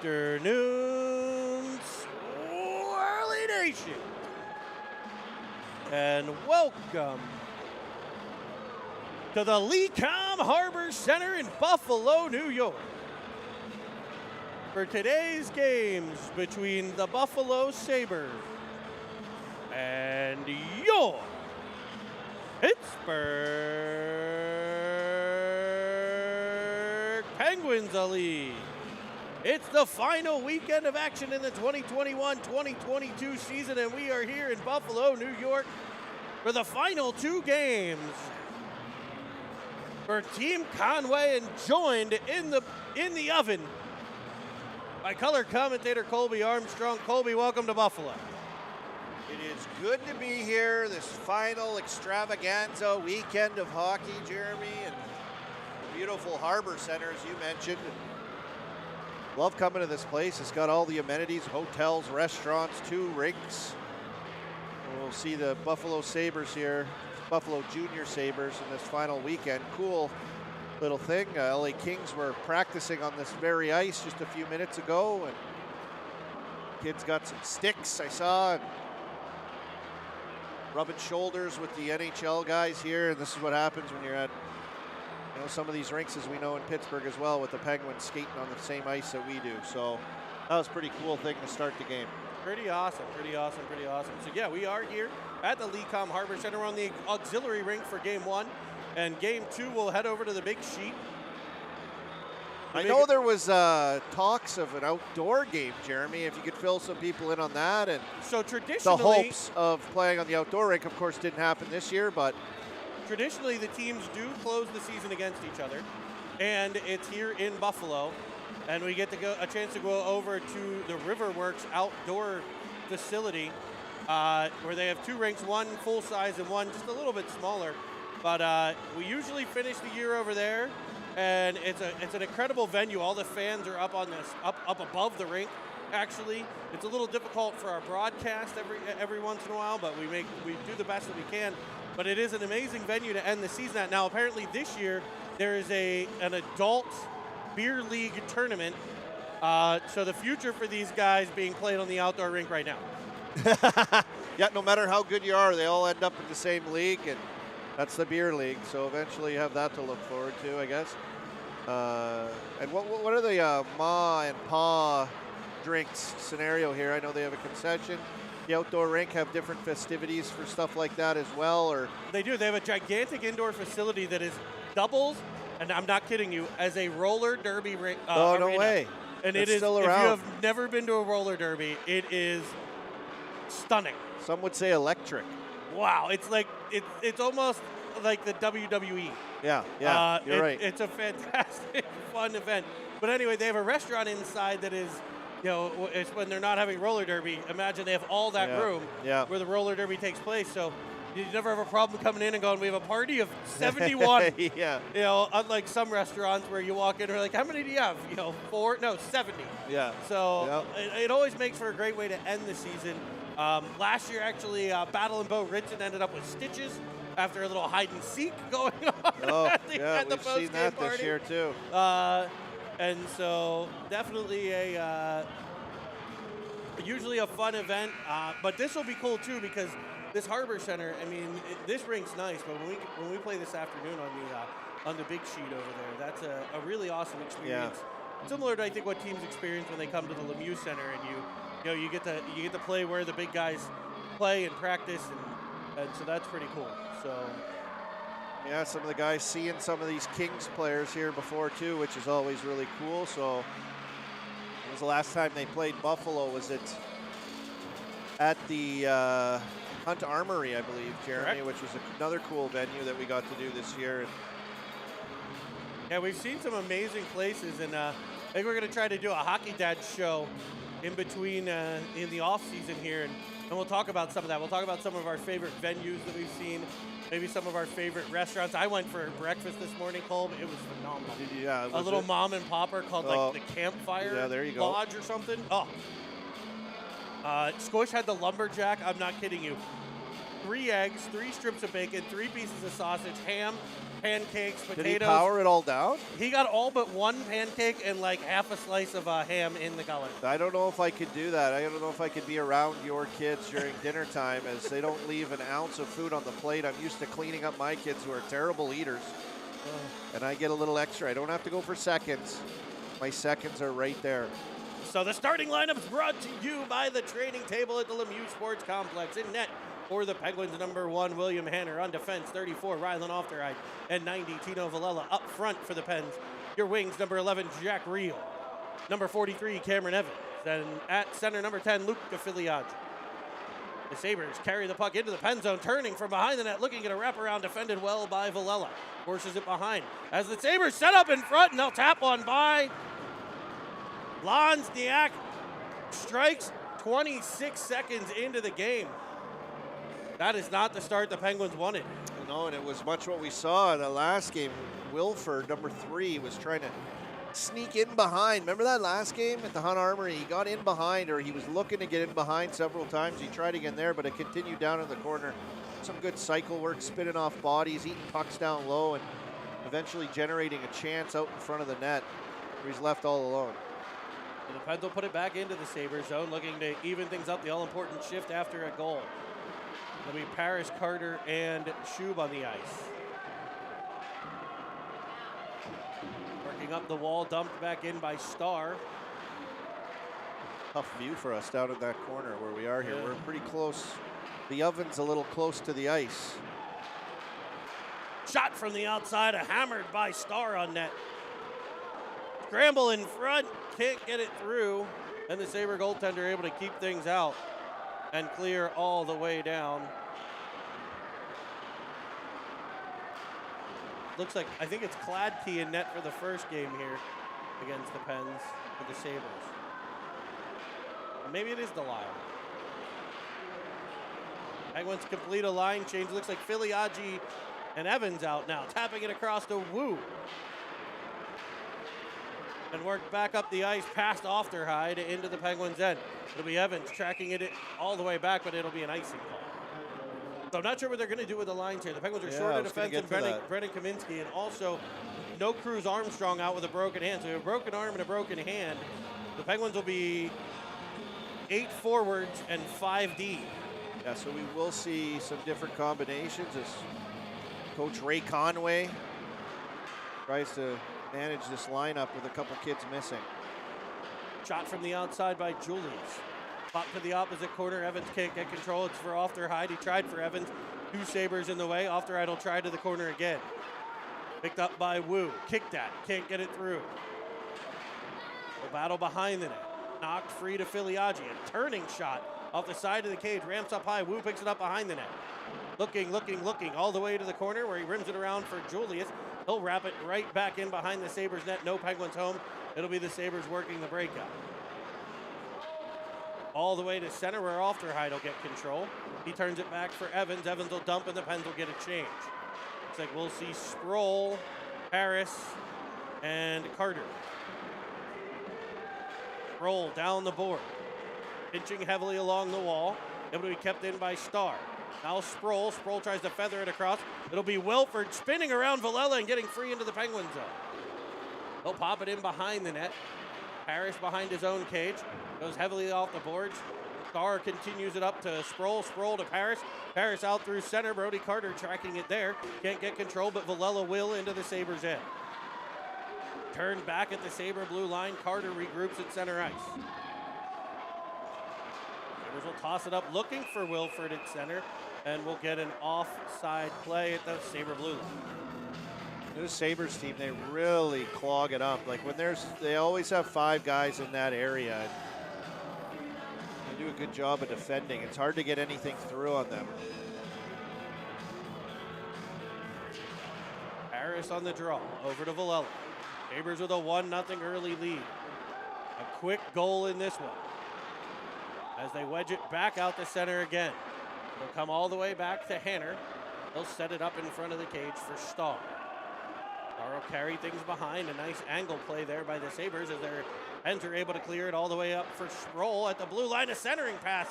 afternoon, Swirly Nation, and welcome to the Lecom Harbor Center in Buffalo, New York, for today's games between the Buffalo Sabres and your Pittsburgh Penguins Elite. It's the final weekend of action in the 2021-2022 season, and we are here in Buffalo, New York, for the final two games for Team Conway, and joined in the oven by color commentator Colby Armstrong. Colby, welcome to Buffalo. It is good to be here, this final extravaganza weekend of hockey, Jeremy, and beautiful Harbor Center, as you mentioned. Love coming to this place. It's got all the amenities, hotels, restaurants, 2 rinks. We'll see the Buffalo Sabres here, Buffalo Junior Sabres in this final weekend. Cool little thing. LA Kings were practicing on this very ice just a few minutes ago, and kids got some sticks, I saw, and rubbing shoulders with the NHL guys here. And this is what happens when you're at some of these rinks, as we know in Pittsburgh as well, with the Penguins skating on the same ice that we do. So that was a pretty cool thing to start the game. Pretty awesome, pretty awesome, pretty awesome. So yeah, we are here at the Lecom Harbor Center. We're on the auxiliary rink for game 1, and game 2 we'll head over to the big sheet. I know there was talks of an outdoor game, Jeremy, if you could fill some people in on that. And so traditionally, the hopes of playing on the outdoor rink, of course, didn't happen this year, but traditionally the teams do close the season against each other, and it's here in Buffalo, and we get to go a chance to go over to the Riverworks outdoor facility, where they have 2 rinks, one full size and one just a little bit smaller. But we usually finish the year over there, and it's an incredible venue. All the fans are up on this up above the rink. Actually, it's a little difficult for our broadcast every once in a while, but we do the best that we can. But it is an amazing venue to end the season at. Now, apparently this year there is an adult beer league tournament. So the future for these guys being played on the outdoor rink right now. Yeah, no matter how good you are, they all end up in the same league, and that's the beer league. So eventually you have that to look forward to, I guess. And what are the Ma and Pa drinks scenario here? I know they have a concession. The outdoor rink have different festivities for stuff like that as well, or they do. They have a gigantic indoor facility that is doubles, and I'm not kidding you, as a roller derby ring. Oh, no arena. way! And it's it is. Still if around. you have never been to a roller derby, it is stunning. Some would say electric. Wow, it's like it's almost like the WWE. Yeah, you're right. It's a fantastic, fun event. But anyway, they have a restaurant inside that is. It's when they're not having roller derby. Imagine they have all that room where the roller derby takes place. So you never have a problem coming in and going, we have a party of 71. Yeah. Unlike some restaurants where you walk in and are like, how many do you have? 4? No, 70. Yeah. So it always makes for a great way to end the season. Last year, actually, Battle and Bo Ritson ended up with stitches after a little hide and seek going on at the we've seen that party. this year too. And so definitely usually a fun event, but this will be cool too, because this Harbor Center, I mean, this rink's nice, but when we play this afternoon on the big sheet over there, that's a really awesome experience. Yeah. Similar to I think what teams experience when they come to the Lemieux Center, and you get to play where the big guys play and practice, and so that's pretty cool. So. Yeah, some of the guys seeing some of these Kings players here before too, which is always really cool. So when was the last time they played Buffalo? Was it at the Hunt Armory, I believe, Jeremy, correct, which was another cool venue that we got to do this year. Yeah, we've seen some amazing places, and I think we're going to try to do a Hockey Dad show in between in the off season here, and we'll talk about some of that. We'll talk about some of our favorite venues that we've seen. Maybe some of our favorite restaurants. I went for breakfast this morning, Cole. It was phenomenal. Yeah, a little mom and popper called like the Campfire there you go. Lodge or something. Oh, Squish had the lumberjack. I'm not kidding you. 3 eggs, 3 strips of bacon, 3 pieces of sausage, ham, pancakes, potatoes. Did he power it all down? He got all but 1 pancake and like half a slice of ham in the gullet. I don't know if I could do that. I don't know if I could be around your kids during dinner time, as they don't leave an ounce of food on the plate. I'm used to cleaning up my kids, who are terrible eaters. And I get a little extra. I don't have to go for seconds. My seconds are right there. So the starting lineup is brought to you by the training table at the Lemieux Sports Complex. In net for the Penguins, number 1, William Hanner. On defense, 34, Rylan Ofterheide. And 90, Tino Villela. Up front for the Pens, your wings, number 11, Jack Reel. Number 43, Cameron Evans. And at center, number 10, Luke Filiaggi. The Sabres carry the puck into the pen zone, turning from behind the net, looking at a wraparound defended well by Villela. Forces it behind. As the Sabres set up in front, and they'll tap one by Lonsniak. Strikes 26 seconds into the game. That is not the start the Penguins wanted. No, and it was much what we saw in the last game. Wilford, number 3, was trying to sneak in behind. Remember that last game at the Hunt Armory? He got in behind, or he was looking to get in behind several times. He tried again there, but it continued down in the corner. Some good cycle work, spinning off bodies, eating pucks down low, and eventually generating a chance out in front of the net where he's left all alone. And the Pens will put it back into the Sabres zone, looking to even things up, the all-important shift after a goal. It'll be Paris, Carter, and Schub on the ice. Working up the wall, dumped back in by Starr. Tough view for us down in that corner where we are here. Yeah. We're pretty close. The oven's a little close to the ice. Shot from the outside, hammered by Starr on net. Scramble in front, can't get it through. And the Sabre goaltender able to keep things out and clear all the way down. Looks like, I think it's Kladke in net for the first game here against the Pens for the Sabres. Or maybe it is Delisle. Penguins complete a line change. Looks like Filiaggi and Evans out now. Tapping it across to Wu. And worked back up the ice past Ofterheide into the Penguins' end. It'll be Evans tracking it all the way back, but it'll be an icing call. So I'm not sure what they're going to do with the lines here. The Penguins are short of defense and Brennan Kaminsky, and also no Cruz Armstrong out with a broken hand. So we have a broken arm and a broken hand. The Penguins will be 8 forwards and 5D. Yeah, so we will see some different combinations as Coach Ray Conway tries to manage this lineup with a couple kids missing. Shot from the outside by Julius. Pop to the opposite corner. Evans can't get control. It's for Ofterheide. He tried for Evans. 2 Sabres in the way. Ofterheide will try to the corner again. Picked up by Wu. Kicked at. Can't get it through. The battle behind the net. Knocked free to Filiaggi. A turning shot off the side of the cage. Ramps up high. Wu picks it up behind the net. Looking all the way to the corner where he rims it around for Julius. He'll wrap it right back in behind the Sabres net. No Penguins home. It'll be the Sabres working the breakout. All the way to center where Ofterheide will get control. He turns it back for Evans. Evans will dump and the Pens will get a change. Looks like we'll see Sproul, Harris, and Carter. Sproul down the board. Pinching heavily along the wall. Able to be kept in by Starr. Now Sproul. Sproul tries to feather it across. It'll be Wilford spinning around Villela and getting free into the Penguin zone. He'll pop it in behind the net. Harris behind his own cage. Goes heavily off the boards. Starr continues it up to Sproul. Sproul to Paris. Paris out through center. Brody Carter tracking it there. Can't get control, but Villela will into the Sabres' end. Turned back at the Sabre blue line. Carter regroups at center ice. Sabres will toss it up looking for Wilford at center, and we'll get an offside play at the Sabre blue line. This Sabres team, they really clog it up. Like when they always have 5 guys in that area. They do a good job of defending. It's hard to get anything through on them. Harris on the draw, over to Villela. Sabres with a 1-0 early lead. A quick goal in this one. As they wedge it back out the center again. They'll come all the way back to Hanner. They'll set it up in front of the cage for Stahl. Starr will carry things behind. A nice angle play there by the Sabres as their Pens are able to clear it all the way up for Sproul at the blue line. A centering pass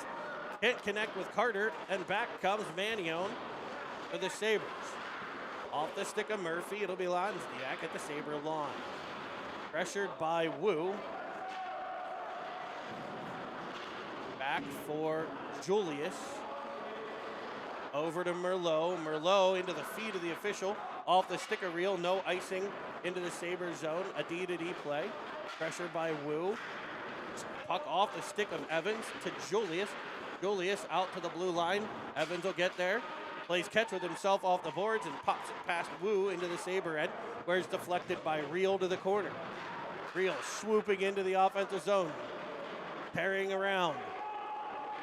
Can't connect with Carter, and back comes Manion for the Sabres. Off the stick of Murphy, it'll be Lonsdiak at the Sabre line. Pressured by Wu. Back for Julius. Over to Merlot. Merlot into the feet of the official. Off the sticker reel, no icing into the Sabres zone. A D-to-D play. Pressure by Wu. Puck off the stick of Evans to Julius. Julius out to the blue line. Evans will get there. Plays catch with himself off the boards and pops it past Wu into the Sabre end, where it's deflected by Reel to the corner. Reel swooping into the offensive zone. Carrying around.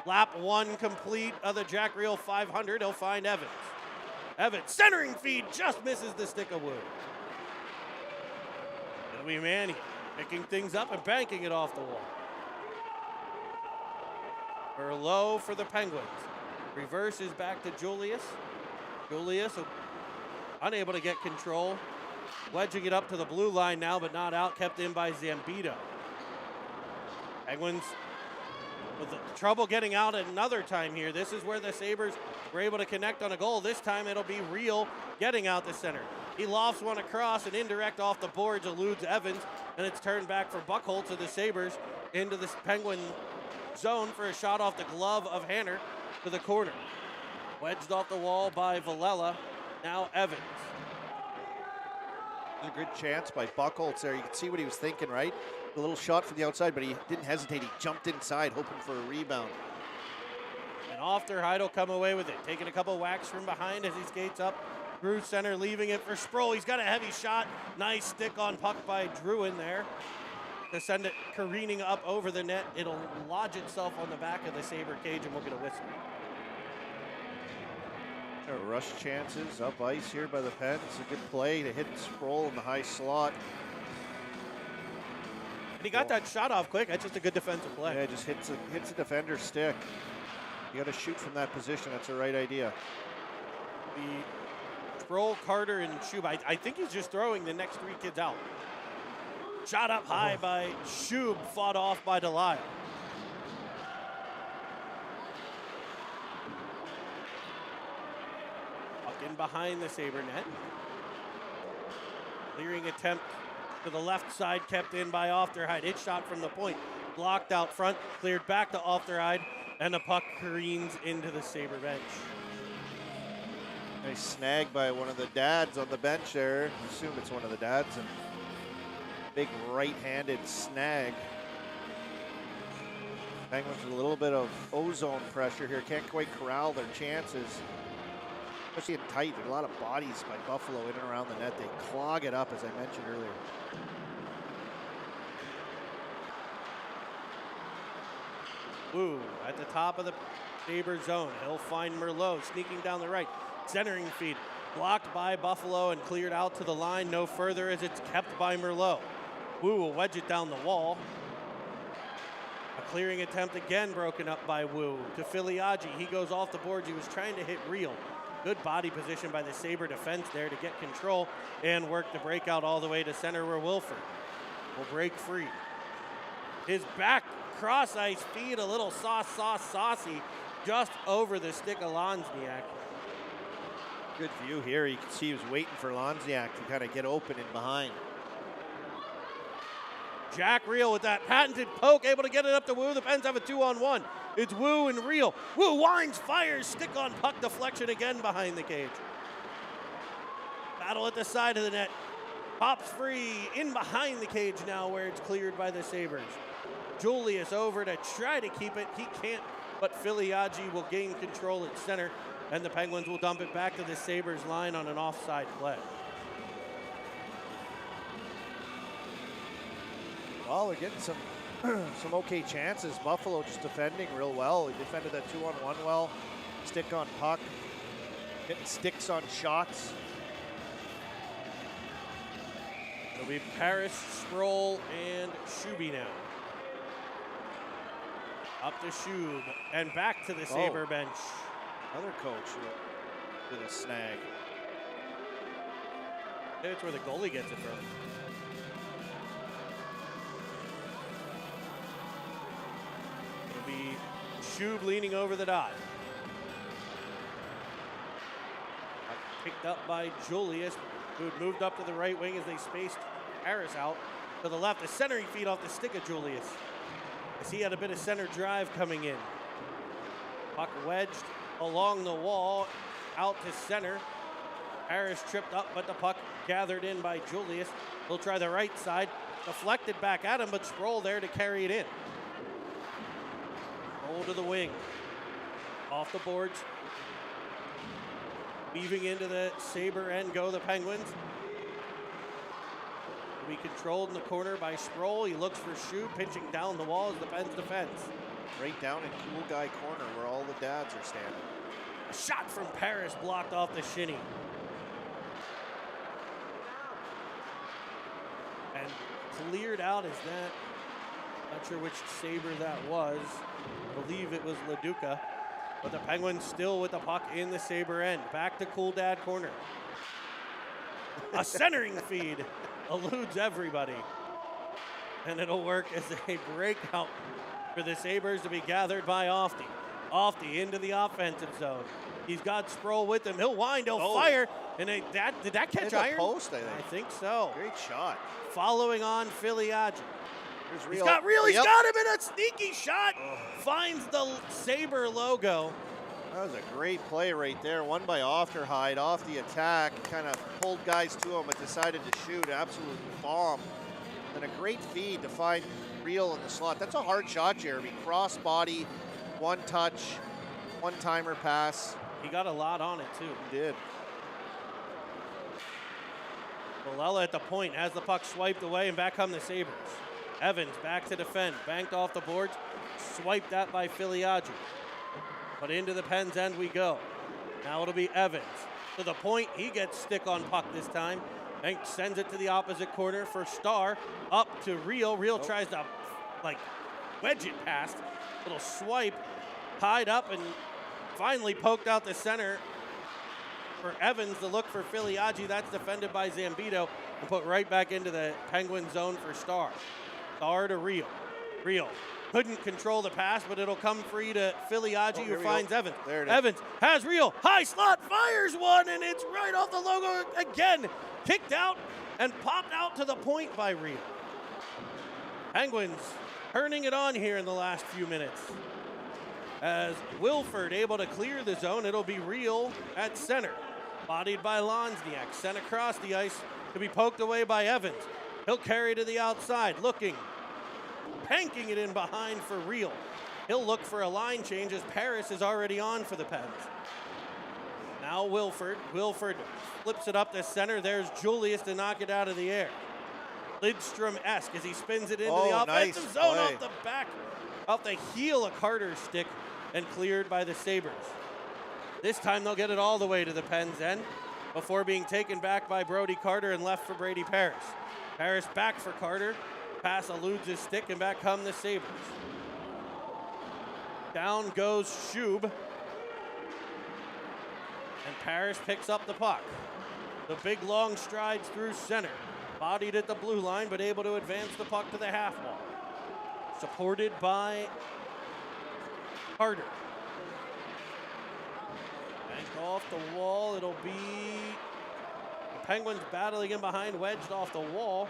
Lap 1 complete of the Jack Reel 500. He'll find Evans. Evans, centering feed, just misses the stick of Wu. It'll be Manny picking things up and banking it off the wall. Merlot for the Penguins. Reverses back to Julius. Julius unable to get control. Wedging it up to the blue line now, but not out. Kept in by Zambito. Penguins with trouble getting out another time here. This is where the Sabres were able to connect on a goal. This time it'll be Reel getting out the center. He lofts one across, and indirect off the boards eludes Evans, and it's turned back for Buchholz of the Sabres into the Penguin zone for a shot off the glove of Hanner to the corner. Wedged off the wall by Villela. Now Evans. A good chance by Buchholz there. You can see what he was thinking, right? A little shot from the outside, but he didn't hesitate. He jumped inside, hoping for a rebound. And Ofterheide will come away with it, taking a couple whacks from behind as he skates up through center, leaving it for Sproul. He's got a heavy shot. Nice stick on puck by Druin there to send it careening up over the net. It'll lodge itself on the back of the Sabre cage, and we'll get a whistle. Rush chances up ice here by the Pens. A good play to hit Sproul in the high slot. And he got that shot off quick. That's just a good defensive play. Yeah, just hits a defender's stick. You got to shoot from that position. That's the right idea. The Sproul, Carter, and Schub. I think he's just throwing the next 3 kids out. Shot up high by Schub, fought off by Delisle. In behind the Sabre net. Clearing attempt to the left side, kept in by Ofterheide. Hit shot from the point, blocked out front, cleared back to Ofterheide, and the puck careens into the Sabre bench. Nice snag by one of the dads on the bench there. I assume it's one of the dads, and big right-handed snag. Penguins with a little bit of ozone pressure here. Can't quite corral their chances. Especially in tight, there's a lot of bodies by Buffalo in and around the net. They clog it up, as I mentioned earlier. Wu at the top of the Sabre zone. He'll find Merlot sneaking down the right. Centering feed blocked by Buffalo and cleared out to the line. No further as it's kept by Merlot. Wu will wedge it down the wall. A clearing attempt again broken up by Wu to Filiaggi. He goes off the boards. He was trying to hit Reel. Good body position by the Sabre defense there to get control and work the breakout all the way to center where Wilford will break free. His back cross ice feed, a little saucy, just over the stick of Lonsdiak. Good view here. You can see he was waiting for Lonsdiak to kind of get open in behind. Jack Reel with that patented poke, able to get it up to Wu. The Pens have a 2-on-1. It's Wu and Reel. Wu winds, fires, stick on puck deflection again behind the cage. Battle at the side of the net. Pops free in behind the cage now where it's cleared by the Sabres. Julius over to try to keep it. He can't, but Filiaggi will gain control at center, and the Penguins will dump it back to the Sabres line on an offside play. Well, they're getting some okay chances. Buffalo just defending real well. They defended that 2-on-1 well. Stick on puck. Getting sticks on shots. It'll be Paris, Sproul, and Shuby now. Up to Shub and back to the Sabre bench. Another coach with a snag. That's where the goalie gets it from. It'll be Shube leaning over the dot. Picked up by Julius, who had moved up to the right wing as they spaced Harris out to the left. A centering feed off the stick of Julius, as he had a bit of center drive coming in. Puck wedged along the wall, out to center. Harris tripped up, but the puck gathered in by Julius. He'll try the right side, deflected back at him, but Sproul there to carry it in. Roll to the wing, off the boards. Weaving into the Sabre end go the Penguins. Will be controlled in the corner by Sproul. He looks for Shube, pinching down the wall as the Pens defense. Right down in cool guy corner where all the dads are standing. A shot from Paris blocked off the shinny. And cleared out is that, not sure which Sabre that was. I believe it was LaDuca. But the Penguins still with the puck in the Sabre end. Back to Cool Dad corner. A centering feed eludes everybody. And it'll work as a breakout for the Sabres to be gathered by Ofty. Ofty into the offensive zone. He's got Sproul with him. He'll wind, he'll fire. And did that catch iron? Post, I think so. Great shot. Following on Filiaggi. He's got Real. He's got him in a sneaky shot. Finds the Sabre logo. That was a great play right there. One by Ofterhide off the attack. Kind of pulled guys to him, but decided to shoot. Absolute bomb. And a great feed to find Real in the slot. That's a hard shot, Jeremy. Cross body, one touch, one-timer pass. He got a lot on it, too. He did. Villela at the point has the puck swiped away, and back come the Sabres. Evans back to defend, banked off the boards, swiped that by Filiaggi. But into the Pens end we go. Now it'll be Evans. To the point, he gets stick on puck this time, and sends it to the opposite corner for Starr, up to Real. Real tries to, wedge it past. Little swipe, tied up, and finally poked out the center for Evans to look for Filiaggi. That's defended by Zambito and put right back into the Penguin zone for Starr. Starr to Real. Real couldn't control the pass, but it'll come free to Filiaggi, who finds Evans. There it is. Evans has Real. High slot, fires one, and it's right off the logo again. Kicked out and popped out to the point by Real. Penguins turning it on here in the last few minutes. As Wilford able to clear the zone, it'll be Real at center. Bodied by Lonsniak, sent across the ice to be poked away by Evans. He'll carry to the outside, looking, panking it in behind for Real. He'll look for a line change as Paris is already on for the Pens. Now Wilford flips it up to center. There's Julius to knock it out of the air. Lidstrom-esque as he spins it into the offensive zone off the back, off the heel of Carter's stick, and cleared by the Sabres. This time they'll get it all the way to the Pens end before being taken back by Brody Carter and left for Brady Paris. Paris back for Carter. Pass eludes his stick, and back come the Sabres. Down goes Shube. And Paris picks up the puck. The big long strides through center. Bodied at the blue line, but able to advance the puck to the half wall. Supported by Carter. Banked off the wall. It'll be the Penguins battling in behind, wedged off the wall.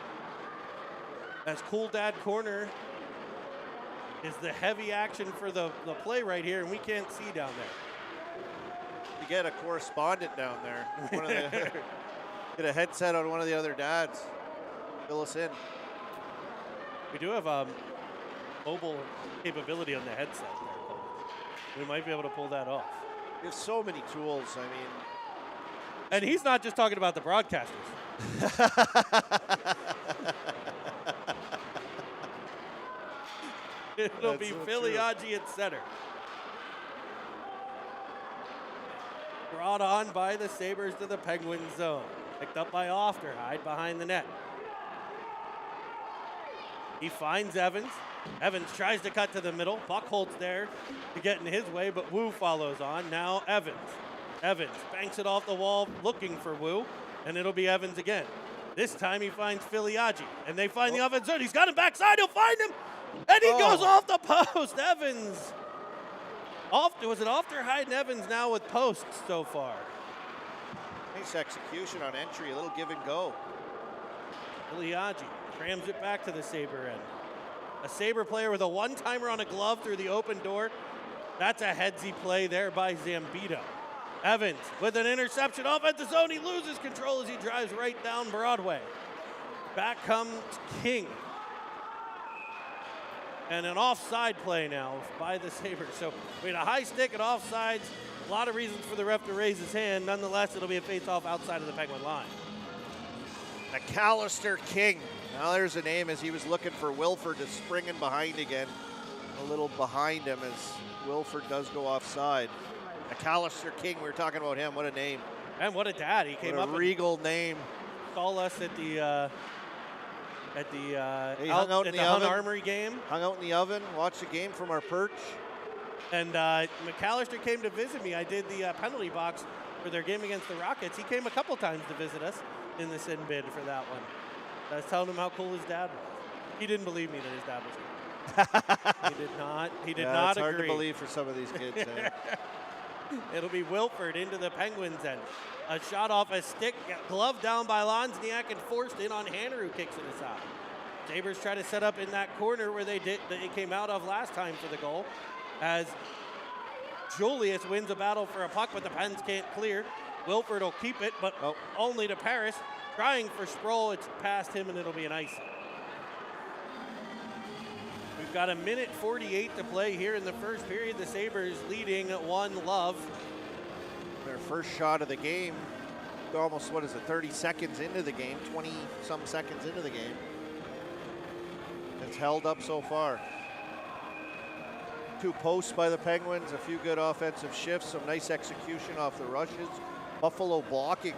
As Cool Dad corner is the heavy action for the play right here, and we can't see down there. You get a correspondent down there. Get a headset on one of the other dads. Fill us in. We do have mobile capability on the headset there. We might be able to pull that off. We have so many tools, I mean. And he's not just talking about the broadcasters. It'll be Filiaggi at center. Brought on by the Sabres to the Penguin zone. Picked up by Ofterhide behind the net. He finds Evans. Evans tries to cut to the middle. Buckholt's there to get in his way, but Wu follows on. Now Evans. Evans banks it off the wall looking for Wu, and it'll be Evans again. This time he finds Filiaggi, and they find the offensive zone. He's got him backside. He'll find him, and he goes off the post. Evans Was it Ofterheide Evans now with posts so far? Nice execution on entry, a little give and go. Iliagi crams it back to the Sabre end. A Sabre player with a one-timer on a glove through the open door. That's a headsy play there by Zambito. Evans with an interception off at the zone. He loses control as he drives right down Broadway. Back comes King. And an offside play now by the Sabres. So we had a high stick and offsides. A lot of reasons for the ref to raise his hand. Nonetheless, it'll be a face-off outside of the Penguin line. McAllister King. Now there's a name as he was looking for Wilford to spring in behind again. A little behind him as Wilford does go offside. McAllister King, we were talking about him. What a name. And what a dad. He came what up a regal name. Saw us at the hung out in the Hun oven. Armory game. Hung out in the oven, watched the game from our perch. And McAllister came to visit me. I did the penalty box for their game against the Rockets. He came a couple times to visit us in the sin bid for that one. I was telling him how cool his dad was. He didn't believe me that his dad was cool. He did not. He did not it's agree. Hard to believe for some of these kids. It'll be Wilford into the Penguins end. A shot off a stick, glove down by Lonsniak and forced in on Hanner, who kicks it aside. Sabres try to set up in that corner where they came out of last time for the goal, as Julius wins a battle for a puck, but the Pens can't clear. Wilford will keep it, but only to Paris. Trying for Sproul, it's past him, and it'll be an icing. We've got 1:48 to play here in the first period. The Sabres leading 1-0. Their first shot of the game, almost, 30 seconds into the game, 20-some seconds into the game. It's held up so far. 2 posts by the Penguins, a few good offensive shifts, some nice execution off the rushes. Buffalo blocking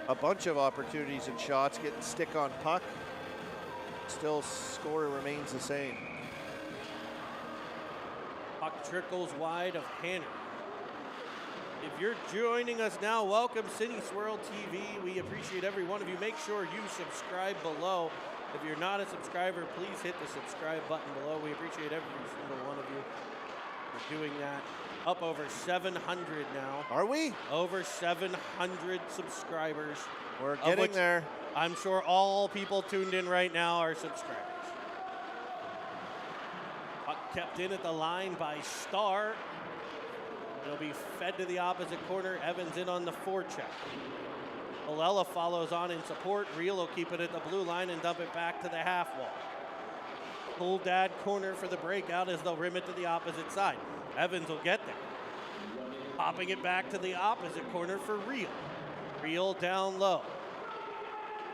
a bunch of opportunities and shots, getting stick on puck. Still, score remains the same. Puck trickles wide of Hanner. If you're joining us now, welcome City Swirl TV. We appreciate every one of you. Make sure you subscribe below. If you're not a subscriber, please hit the subscribe button below. We appreciate every single one of you for doing that. Up over 700 now. Are we? Over 700 subscribers. We're getting there. I'm sure all people tuned in right now are subscribers. Puck kept in at the line by Starr. It'll be fed to the opposite corner. Evans in on the forecheck. Olella follows on in support. Reel will keep it at the blue line and dump it back to the half wall. Full dad corner for the breakout as they'll rim it to the opposite side. Evans will get there. Popping it back to the opposite corner for Reel. Reel down low.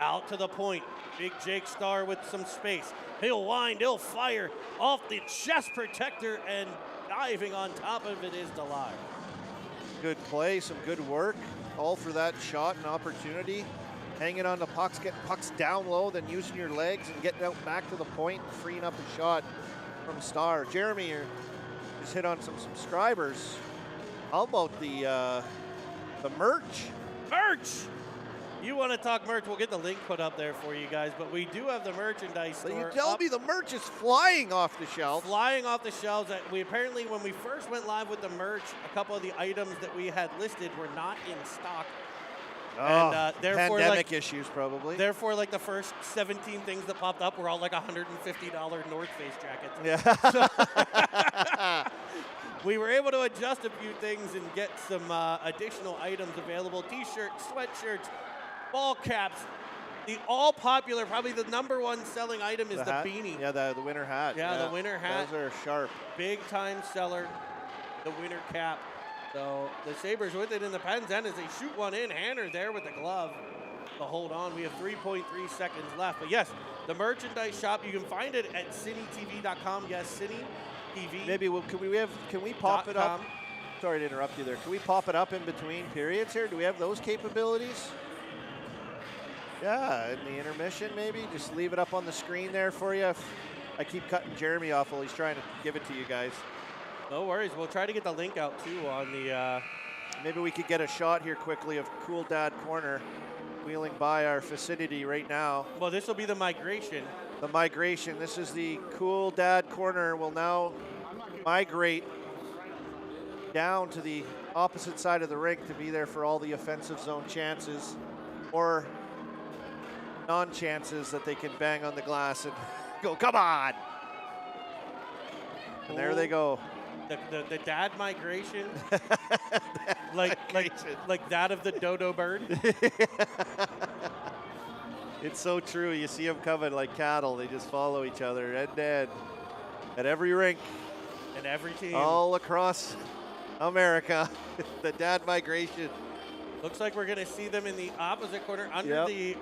Out to the point. Big Jake Starr with some space. He'll wind, he'll fire off the chest protector, and diving on top of it is Delire. Good play, some good work. All for that shot and opportunity. Hanging on the pucks, getting pucks down low, then using your legs and getting out back to the point and freeing up a shot from Starr. Jeremy, you just hit on some subscribers. How about the merch? Merch! You want to talk merch, we'll get the link put up there for you guys, but we do have the merchandise store. So you tell me the merch is flying off the shelves. Flying off the shelves. We apparently, when we first went live with the merch, a couple of the items that we had listed were not in stock. And therefore, pandemic issues probably. Therefore, like the first 17 things that popped up were all like $150 North Face jackets. Yeah. We were able to adjust a few things and get some additional items available. T-shirts, sweatshirts, ball caps. The all popular, probably the #1 selling item is the beanie. Yeah, the winter hat. Yeah, the winter hat. Those are sharp. Big time seller, the winter cap. So the Sabres with it in the Pens end as they shoot one in. Hanner there with the glove to hold on. We have 3.3 seconds left. But yes, the merchandise shop, you can find it at citytv.com. Yes, City TV. Maybe can we pop it up? Sorry to interrupt you there. Can we pop it up in between periods here? Do we have those capabilities? Yeah, in the intermission maybe. Just leave it up on the screen there for you. I keep cutting Jeremy off while he's trying to give it to you guys. No worries. We'll try to get the link out too on the. Maybe we could get a shot here quickly of Cool Dad Corner wheeling by our vicinity right now. Well, this will be the migration. The migration. This is the Cool Dad Corner will now migrate down to the opposite side of the rink to be there for all the offensive zone chances or non-chances that they can bang on the glass and go, come on. And there they go. The dad migration, like that of the dodo bird. It's so true. You see them coming like cattle. They just follow each other end to end at every rink. And every team. All across America, the dad migration. Looks like we're going to see them in the opposite corner under the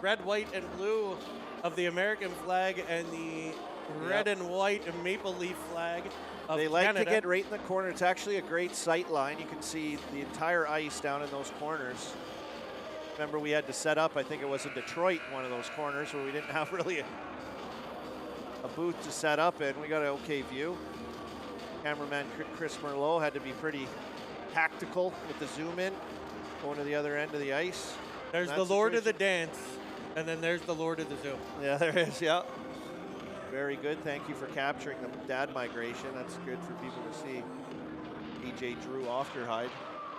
red, white, and blue of the American flag and the red and white maple leaf flag of They like Canada. to get right in the corner. It's actually a great sight line. You can see the entire ice down in those corners. Remember, we had to set up, I think it was in Detroit, one of those corners where we didn't have really a booth to set up in. We got an okay view. Cameraman Chris Merlot had to be pretty tactical with the zoom in, going to the other end of the ice. There's the Lord of the Dance, and then there's the Lord of the Zoom. Yeah, there is, yeah. Very good. Thank you for capturing the dad migration. That's good for people to see. DJ Drew Ofterhide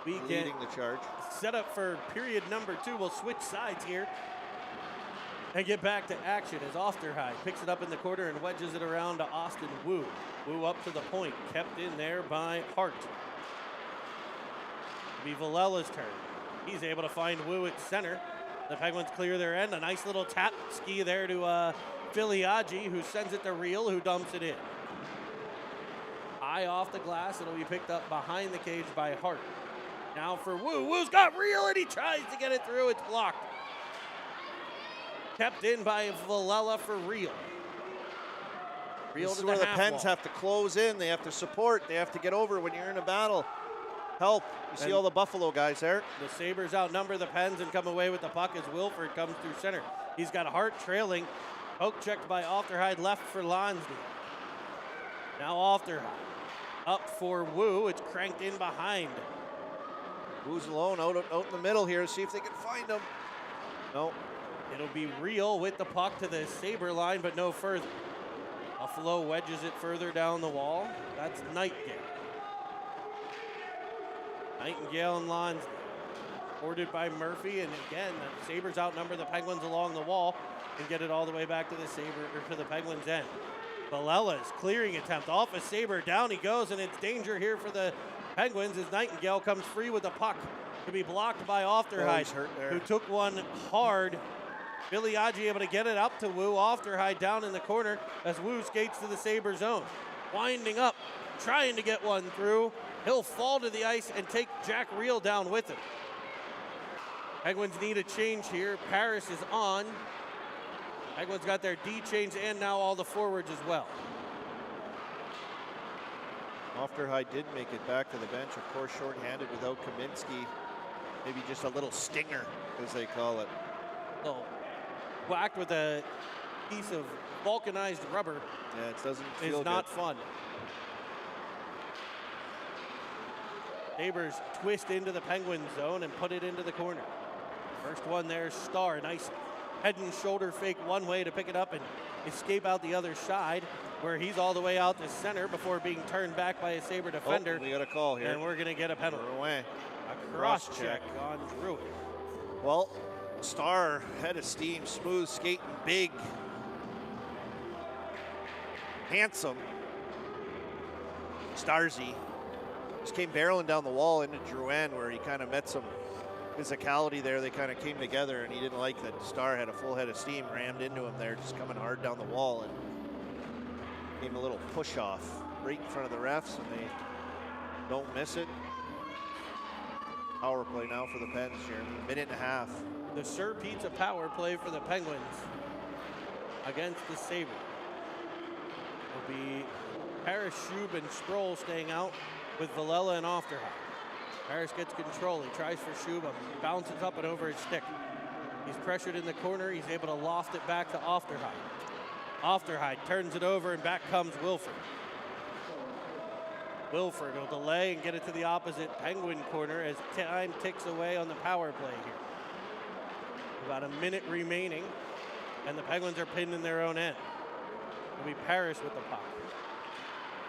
leading the charge. Set up for period number 2. We'll switch sides here and get back to action as Ofterhide picks it up in the corner and wedges it around to Austin Wu. Wu up to the point, kept in there by Hart. It'll be Valella's turn. He's able to find Wu at center. The Penguins clear their end. A nice little tap ski there to Filiaggi, who sends it to Reel, who dumps it in. High off the glass. It'll be picked up behind the cage by Hart. Now for Wu. Wu's got Reel, and he tries to get it through. It's blocked. Kept in by Valella for Reel. Reel This to is where the half Pens wall. have to close in. They have to support. They have to get over when you're in a battle. Help. You see all the Buffalo guys there. The Sabres outnumber the Pens and come away with the puck as Wilford comes through center. He's got Hart trailing. Poke checked by Ofterhide, left for Lonsdale. Now Ofterhide up for Wu. It's cranked in behind. Wu's alone out in the middle here. See if they can find him. No. It'll be Reel with the puck to the Sabre line, but no further. Buffalo wedges it further down the wall. That's Nightingale. Nightingale and Lonsdale. Ordered by Murphy, and again, the Sabres outnumber the Penguins along the wall and get it all the way back to the Penguins' end. Valella's clearing attempt off a Sabre. Down he goes, and it's danger here for the Penguins as Nightingale comes free with the puck to be blocked by Ofterhide, who took one hard. Filiaggi able to get it up to Wu. Ofterhide down in the corner as Wu skates to the Sabre zone. Winding up, trying to get one through. He'll fall to the ice and take Jack Reel down with him. Penguins need a change here. Paris is on. Penguins got their D change and now all the forwards as well. Ofterhide did make it back to the bench, of course, shorthanded without Kaminsky. Maybe just a little stinger, as they call it. So, whacked with a piece of vulcanized rubber. Yeah, it doesn't feel is not fun. Sabres twist into the Penguin zone and put it into the corner. First one there, Starr. Nice head and shoulder fake one way to pick it up and escape out the other side, where he's all the way out to center before being turned back by a Sabre defender. Oh, we got a call here. And we're going to get a penalty. Away. A cross check on Druid. Well, Starr, head of steam, smooth skating, big, handsome. Starzy just came barreling down the wall into Drouin, where he kind of met some physicality there. They kind of came together, and he didn't like that Starr had a full head of steam rammed into him there, just coming hard down the wall, and gave him a little push off right in front of the refs, and they don't miss it. Power play now for the Pens, Jeremy. Minute and a half. The Sir Pizza power play for the Penguins against the Sabres. It'll be Paris, Schub, and Sproul staying out with Valella and Ofterhide. Paris gets control. He tries for Schub, bounces up and over his stick. He's pressured in the corner. He's able to loft it back to Ofterhide. Ofterhide turns it over, and back comes Wilford. Wilford will delay and get it to the opposite Penguin corner as time ticks away on the power play here. About a minute remaining, and the Penguins are pinned in their own end. It'll be Paris with the puck.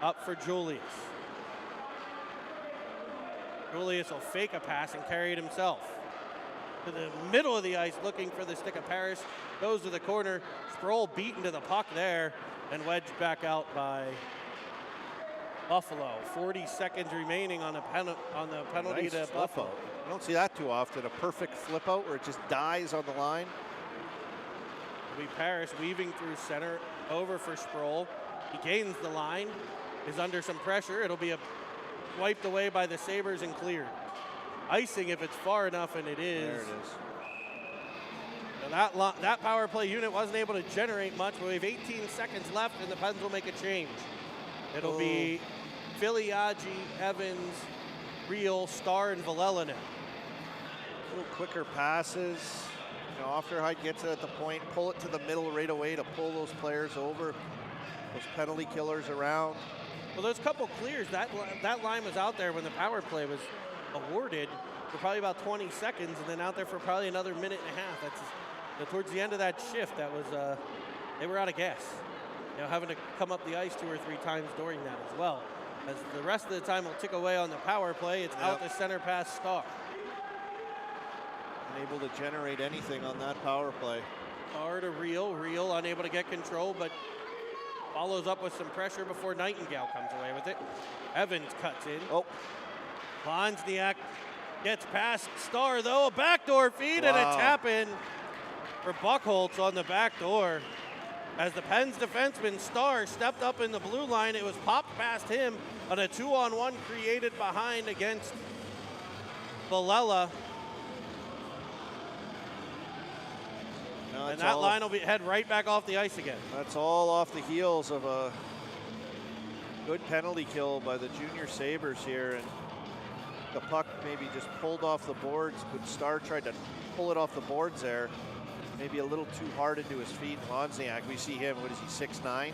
Up for Julius. Julius will fake a pass and carry it himself. To the middle of the ice looking for the stick of Paris. Goes to the corner. Sproul beaten to the puck there and wedged back out by Buffalo. 40 seconds remaining on the penalty Nice to flip Buffalo. out. You don't see that too often. A perfect flip out where it just dies on the line. It'll be Paris weaving through center over for Sproul. He gains the line, is under some pressure. It'll be wiped away by the Sabres and cleared. Icing if it's far enough, and it is. There it is. So that power play unit wasn't able to generate much, but we have 18 seconds left, and the Pens will make a change. It'll be Filiaggi, Evans, Reel, Starr, and Villela now. Little quicker passes. You know, Ofterheide gets it at the point, pull it to the middle right away to pull those players over, those penalty killers around. Well, there's a couple clears. That line was out there when the power play was awarded for probably about 20 seconds, and then out there for probably another minute and a half. That's towards the end of that shift. That was they were out of gas. You know, having to come up the ice 2 or 3 times during that as well. As the rest of the time will tick away on the power play, it's out the center pass Starr. Unable to generate anything on that power play. Starr to Reel. Reel unable to get control, but follows up with some pressure before Nightingale comes away with it. Evans cuts in. Oh. Wozniak gets past Starr, though. A backdoor feed and a tap in for Buchholz on the back door. As the Pens defenseman Starr stepped up in the blue line, it was popped past him on a 2-on-1 created behind against Villela. No, and that line will head right back off the ice again. That's all off the heels of a good penalty kill by the junior Sabres here. And the puck maybe just pulled off the boards, but Starr tried to pull it off the boards there. Maybe a little too hard into his feet. Wozniak, we see him, what is he, 6'9"?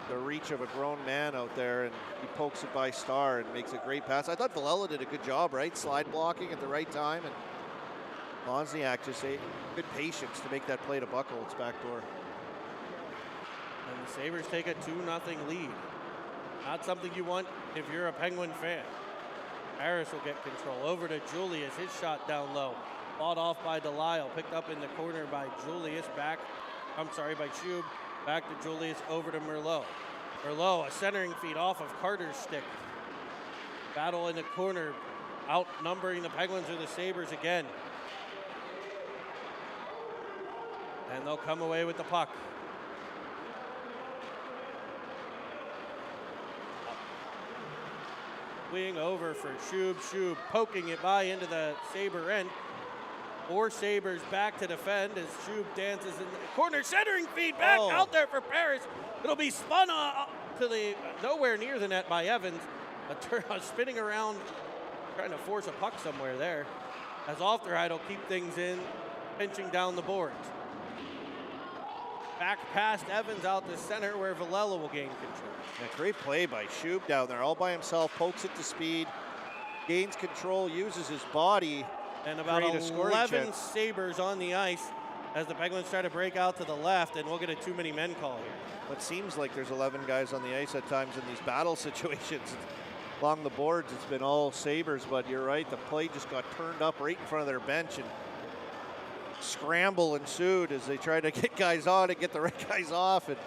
The reach of a grown man out there, and he pokes it by Starr and makes a great pass. I thought Villela did a good job, right? Slide blocking at the right time, and Wozniak just good patience to make that play to Buchholz back door. And the Sabres take a 2-0 lead. Not something you want if you're a Penguin fan. Harris will get control. Over to Julius, his shot down low. Fought off by Delisle, picked up in the corner by Julius, by Schub, back to Julius, over to Merlot. Merlot, a centering feed off of Carter's stick. Battle in the corner, outnumbering the Penguins or the Sabres again. And they'll come away with the puck. Wing over for Schub. Schub poking it by into the Sabre end. 4 Sabres back to defend as Schub dances in the corner. Centering feed back out there for Paris. It'll be spun to the nowhere near the net by Evans. A spinning around, trying to force a puck somewhere there. As Ofterheide will keep things in, pinching down the boards. Back past Evans out to center where Villela will gain control. Yeah, great play by Schub down there, all by himself, pokes it to speed, gains control, uses his body. And about 11 Sabres on the ice as the Penguins try to break out to the left, and we'll get a too many men call here. It seems like there's 11 guys on the ice at times in these battle situations. Along the boards, it's been all Sabres, but you're right, the play just got turned up right in front of their bench, and scramble ensued as they try to get guys on and get the right guys off, and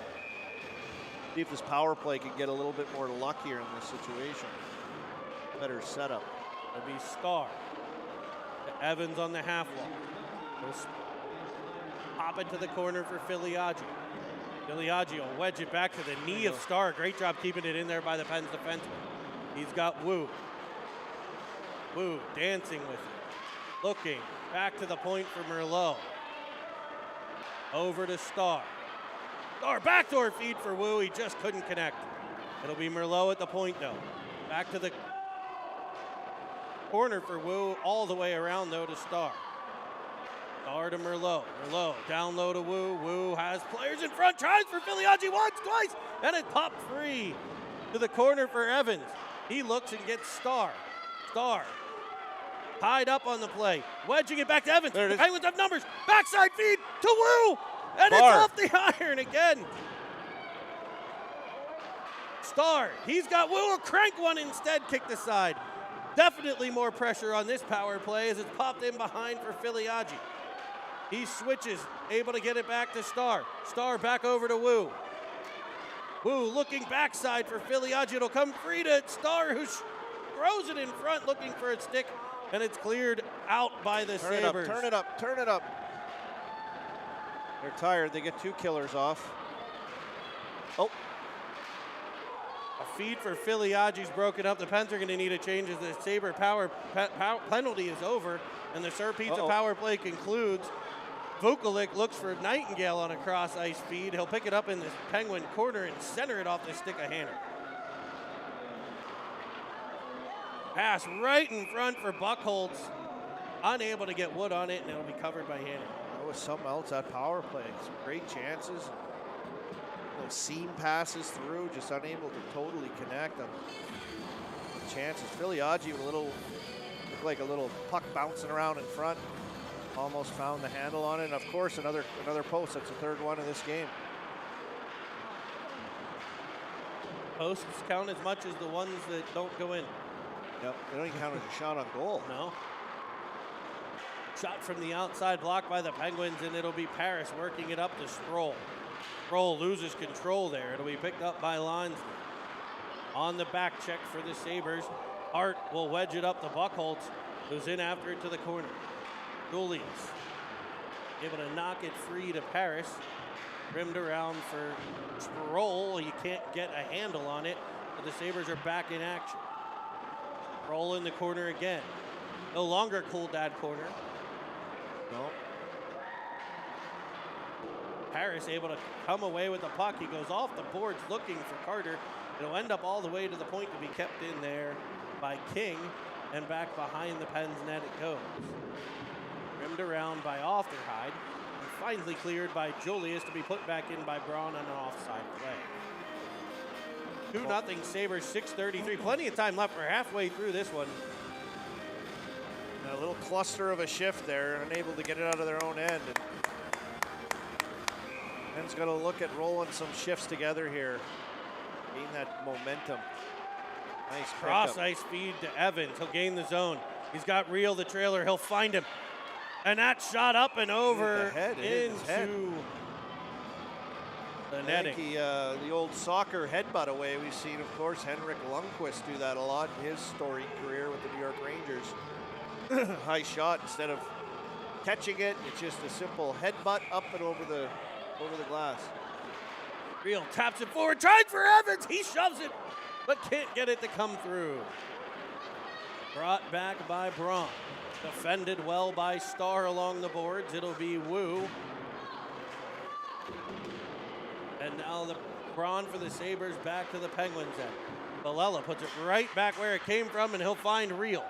see if this power play can get a little bit more luck here in this situation. Better setup. It'll be Starr. Evans on the half wall. He'll pop it to the corner for Filiaggi. Filiaggi will wedge it back to the knee of Starr. Great job keeping it in there by the Pens defenseman. He's got Wu. Wu dancing with it. Looking back to the point for Merlot. Over to Starr. Starr backdoor feed for Wu. He just couldn't connect. It'll be Merlot at the point though. Back to the corner for Wu, all the way around though to Starr. Starr to Merlot. Merlot down low to Wu. Wu has players in front, tries for Filiaggi once, twice, and it popped free to the corner for Evans. He looks and gets Starr. Starr tied up on the play, wedging it back to Evans. The Penguins have numbers. Backside feed to Wu, and it's off the iron again. Starr, he's got Wu, crank one instead, kicked aside. Definitely more pressure on this power play as it's popped in behind for Filiaggi. He switches, able to get it back to Star. Star back over to Wu. Wu looking backside for Filiaggi. It'll come free to Star, who throws it in front looking for a stick, and it's cleared out by the Sabres. Turn it up, turn it up. They're tired. They get 2 killers off. Oh. A feed for Filiaggi's broken up. The Pens are going to need a change as the Sabre power penalty is over, and the Sir Pizza power play concludes. Vukovic looks for Nightingale on a cross ice feed. He'll pick it up in this Penguin corner and center it off the stick of Hanner. Pass right in front for Buchholz. Unable to get Wood on it, and it'll be covered by Hanner. That was something else, that power play. Some great chances. Little seam passes through, just unable to totally connect on the chances. Filiaggi with looked like a little puck bouncing around in front. Almost found the handle on it, and of course another post. That's the 3rd one of this game. Posts count as much as the ones that don't go in. Yep, they don't even count as a shot on goal. No. Shot from the outside, blocked by the Penguins, and it'll be Paris working it up to Sproul. Sproul loses control there. It'll be picked up by Lonsdale. On the back check for the Sabres, Hart will wedge it up to Buchholz, who's in after it to the corner. Julius able to knock it free to Paris. Rimmed around for Sproul. You can't get a handle on it, but the Sabres are back in action. Sproul in the corner again. No longer Cool Dad corner. No. Paris able to come away with the puck. He goes off the boards looking for Carter. It'll end up all the way to the point to be kept in there by King, and back behind the Pens net it goes. Rimmed around by Ofterhide, and finally cleared by Julius to be put back in by Braun on an offside play. 2-0 Sabres, 6:33. Plenty of time left. We're halfway through this one. A little cluster of a shift there, unable to get it out of their own end. And Pens got to look at rolling some shifts together here. Gain that momentum. Nice cross ice feed to Evans. He'll gain the zone. He's got Reel the trailer. He'll find him. And that shot up and over into the netting. The old soccer headbutt away. We've seen, of course, Henrik Lundqvist do that a lot in his storied career with the New York Rangers. High shot, instead of catching it, it's just a simple headbutt up and over the glass. Reel taps it forward, trying for Evans. He shoves it, but can't get it to come through. Brought back by Braun. Defended well by Star along the boards. It'll be Wu. And now the Braun for the Sabres back to the Penguins end. Villela puts it right back where it came from, and he'll find Reel.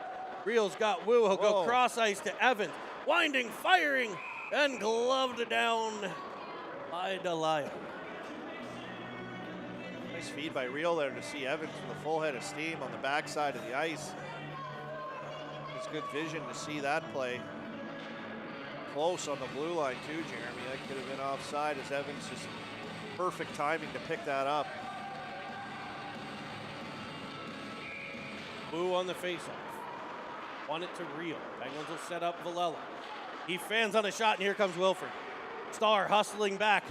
Reel's got Wu. He'll go cross ice to Evans. Winding, firing, and gloved down by Delia. Nice feed by Reel there to see Evans with a full head of steam on the backside of the ice. It's good vision to see that play. Close on the blue line too, Jeremy. That could have been offside as Evans just perfect timing to pick that up. Wu on the faceoff. Won it to Reel. Penguins will set up Villela. He fans on a shot, and here comes Wilford. Star hustling back.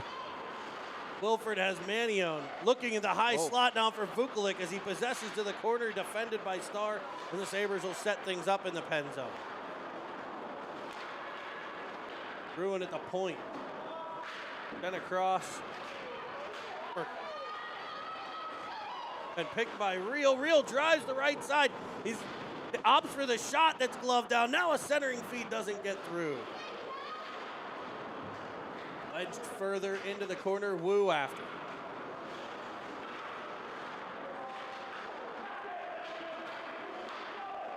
Wilford has Manion looking in the high slot now for Vukovic as he possesses to the corner, defended by Star, and the Sabres will set things up in the pen zone. Bruin at the point. Then across. And picked by Reel. Reel drives the right side. He's opts for the shot that's gloved down. Now a centering feed doesn't get through. Edged further into the corner, Wu after.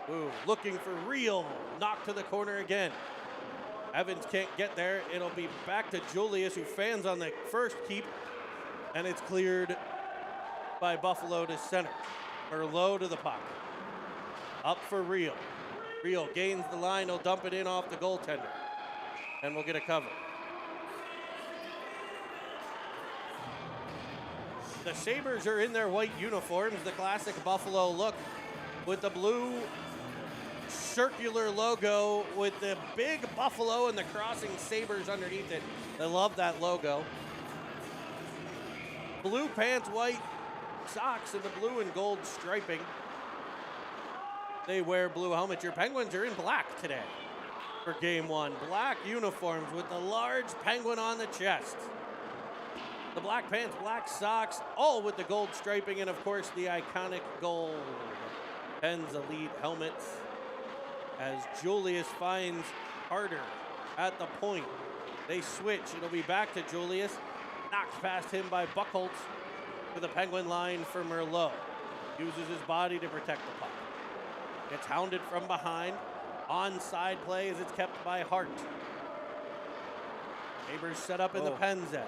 Wu looking for Reel, knocked to the corner again. Evans can't get there. It'll be back to Julius, who fans on the first keep, and it's cleared by Buffalo to center, or low to the puck. Up for Reel. Reel gains the line, he'll dump it in off the goaltender, and we'll get a cover. The Sabres are in their white uniforms, the classic Buffalo look, with the blue circular logo with the big buffalo and the crossing sabers underneath it. I love that logo. Blue pants, white socks, and the blue and gold striping. They wear blue helmets. Your Penguins are in black today for game one. Black uniforms with the large penguin on the chest. The black pants, black socks, all with the gold striping, and of course the iconic gold Pens Elite helmets. As Julius finds Carter at the point. They switch. It'll be back to Julius. Knocked past him by Buchholz to the Penguin line for Merlot. Uses his body to protect the puck. Gets hounded from behind. Onside play as it's kept by Hart. Sabres set up in the Pens end.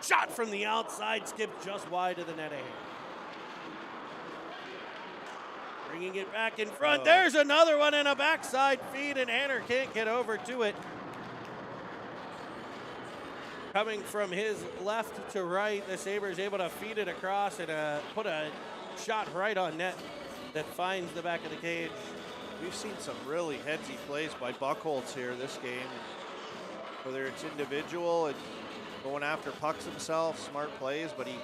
Shot from the outside, skipped just wide of the net ahead. Bringing it back in front. There's another one in a backside feed, and Hanner can't get over to it. Coming from his left to right, the Sabres able to feed it across and put a shot right on net that finds the back of the cage. We've seen some really headsy plays by Buchholz here this game. Whether it's individual and going after pucks himself, smart plays, but he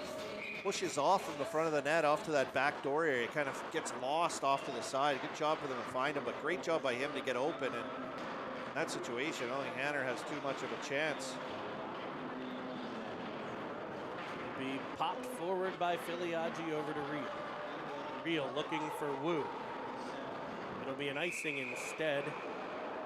pushes off from the front of the net off to that back door area. He kind of gets lost off to the side. Good job for them to find him, but great job by him to get open. And in that situation, I think Hanner has too much of a chance. Be popped forward by Filiaggi over to Reel. Reel looking for Wu. It'll be an icing instead.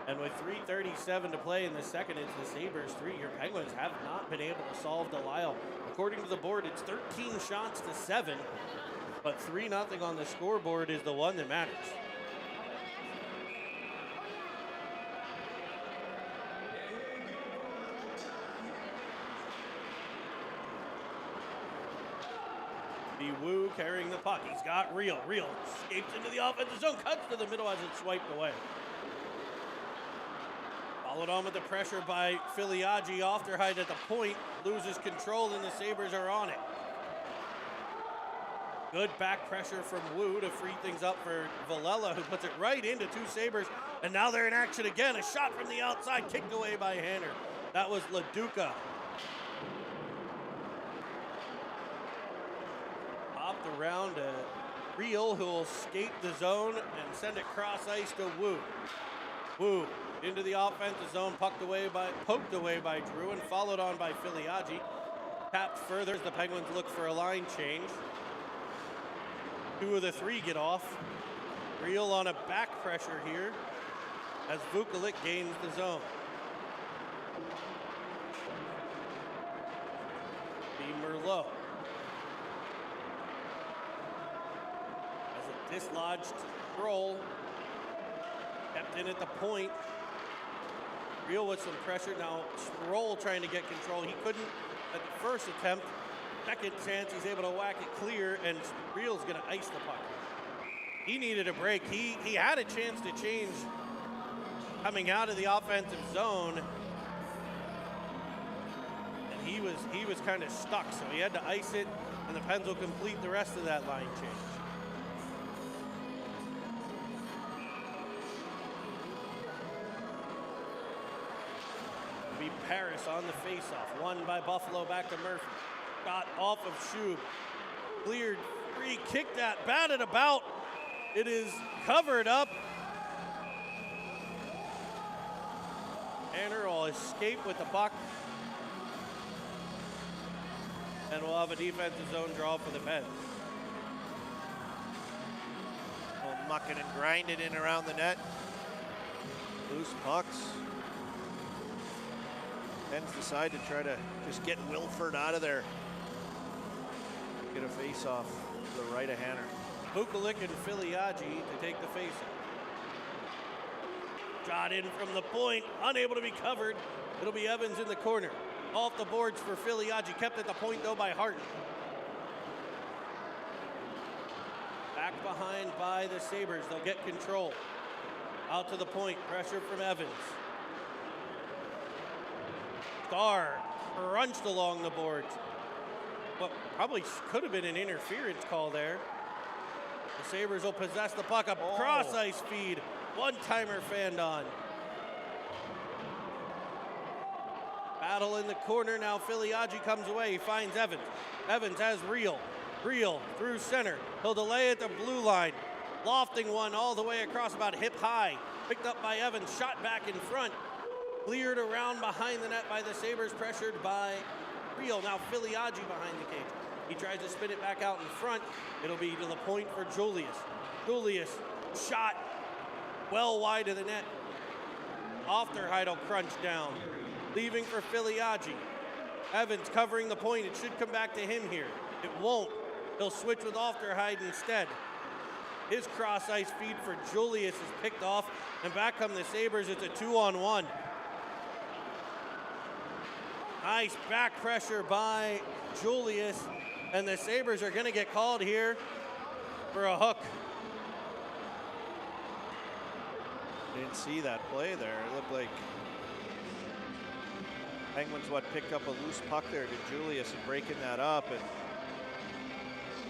And with 3:37 to play in the second, it's the Sabres 3. Your Penguins have not been able to solve Delisle. According to the board, it's 13 shots to 7, but 3-0 on the scoreboard is the one that matters. The Wu carrying the puck. He's got Reel. Reel escapes into the offensive zone, cuts to the middle as it's swiped away. Followed on with the pressure by Filiaggi. Ofterheid at the point, loses control, and the Sabres are on it. Good back pressure from Wu to free things up for Villela, who puts it right into two Sabres, and now they're in action again. A shot from the outside, kicked away by Hanner. That was LaDuca. Popped around to Reel, who will skate the zone and send it cross ice to Wu. Wu into the offensive zone, poked away by Drew, and followed on by Filiaggi. Tapped further as the Penguins look for a line change. 2 of the 3 get off. Reel on a back pressure here as Vukovic gains the zone. The Merlot. As a dislodged roll. Kept in at the point. Reel with some pressure. Now Sproul trying to get control. He couldn't at the first attempt. Second chance, he's able to whack it clear, and Reel's going to ice the puck. He needed a break. He had a chance to change coming out of the offensive zone, and he was kind of stuck, so he had to ice it, and the Pens will complete the rest of that line change. Be Paris on the faceoff. Won by Buffalo, back to Murphy. Got off of Schub. Cleared free, kicked that, batted about. It is covered up. Hanner will escape with the puck. And we'll have a defensive zone draw for the Pens. Mucking and grinding in around the net. Loose pucks. Pens decide to try to just get Wilford out of there. Get a face-off to the right of Hanner. Vukovic and Filiaggi to take the face-off. Shot in from the point, unable to be covered. It'll be Evans in the corner. Off the boards for Filiaggi, kept at the point though by Hart. Back behind by the Sabres, they'll get control. Out to the point, pressure from Evans. Star crunched along the boards. What probably could have been an interference call there. Sabres will possess the puck. A cross ice feed. One-timer fanned on. Battle in the corner. Now Filiaggi comes away. He finds Evans. Evans has Reel. Reel through center. He'll delay at the blue line. Lofting one all the way across, about hip high. Picked up by Evans. Shot back in front. Cleared around behind the net by the Sabres. Pressured by Reel. Now Filiaggi behind the cage. He tries to spin it back out in front. It'll be to the point for Julius. Julius shot well wide of the net. Ofterheid'll crunch down. Leaving for Filiaggi. Evans covering the point. It should come back to him here. It won't. He'll switch with Ofterheid instead. His cross ice feed for Julius is picked off, and back come the Sabres. It's a 2-on-1. Nice back pressure by Julius, and the Sabres are going to get called here for a hook. Didn't see that play there. It looked like Penguins picked up a loose puck there to Julius and breaking that up, and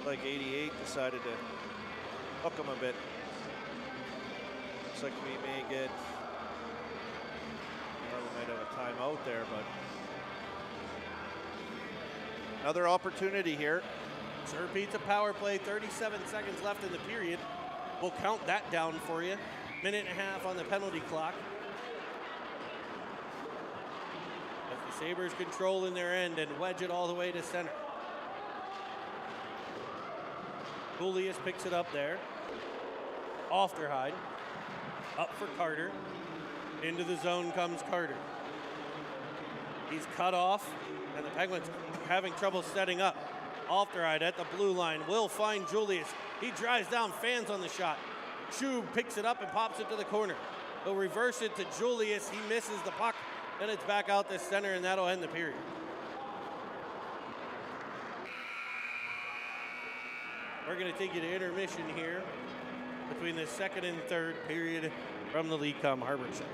like 88 decided to hook him a bit. Looks like we may get, well, we might have a timeout there, but another opportunity here. Sir beats a power play. 37 seconds left in the period. We'll count that down for you. Minute and a half on the penalty clock. As the Sabres control in their end and wedge it all the way to center. Julius picks it up there. Ofterheid. Up for Carter. Into the zone comes Carter. He's cut off, and the Penguins having trouble setting up. Ofterheid at the blue line will find Julius. He drives down, fans on the shot. Chub picks it up and pops it to the corner. He'll reverse it to Julius. He misses the puck, and it's back out to center, and that'll end the period. We're going to take you to intermission here between the second and third period from the Leadcom Harbor Center.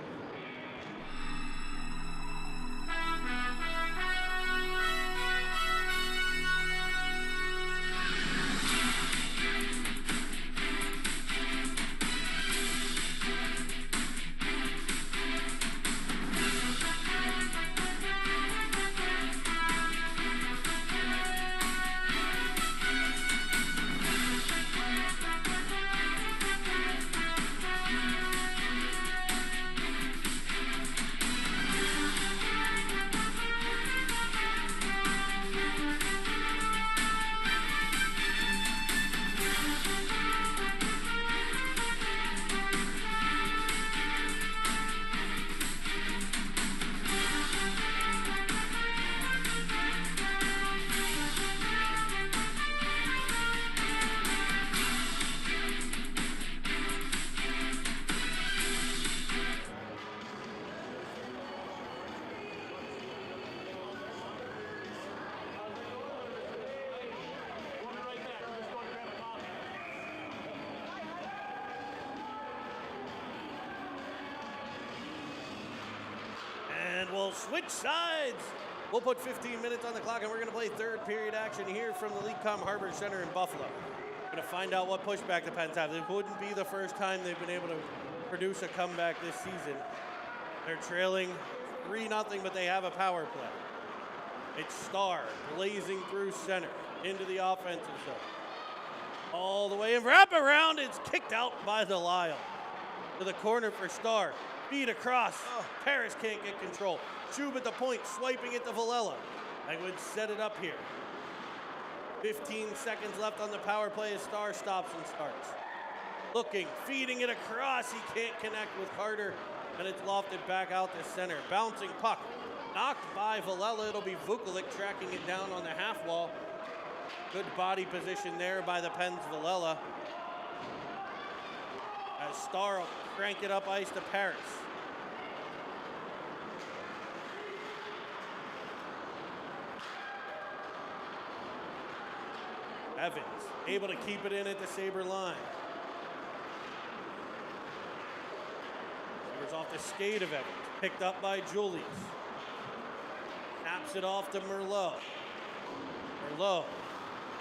We'll switch sides. We'll put 15 minutes on the clock, and we're going to play third period action here from the Leadcom Harbor Center in Buffalo. We're going to find out what pushback the Pens have. It wouldn't be the first time they've been able to produce a comeback this season. They're trailing 3-0, but they have a power play. It's Starr blazing through center into the offensive zone. All the way and wrap around. It's kicked out by Delisle. To the corner for Starr. Feed across. Paris can't get control. Chub at the point, swiping it to Villela. I would set it up here. 15 seconds left on the power play as Starr stops and starts. Looking, feeding it across. He can't connect with Carter, and it's lofted back out to center. Bouncing puck. Knocked by Villela. It'll be Vukulik tracking it down on the half wall. Good body position there by the Pens' Villela. As Starr will crank it up ice to Paris. Evans able to keep it in at the Sabre line. Sabres off the skate of Evans. Picked up by Julius. Taps it off to Merlot. Merlot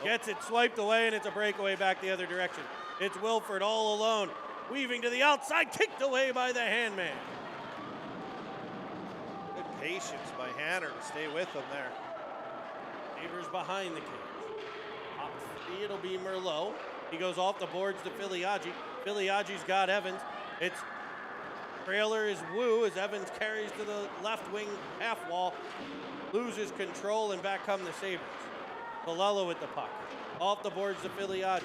gets it swiped away, and it's a breakaway back the other direction. It's Wilford all alone. Weaving to the outside, kicked away by the handman. Good patience by Hanner to stay with him there. Sabres behind the cage. Top three, it'll be Merlot. He goes off the boards to Filiaggi. Filiaggi's got Evans. It's trailer is Wu as Evans carries to the left wing half wall. Loses control and back come the Sabres. Villela with the puck. Off the boards to Filiaggi.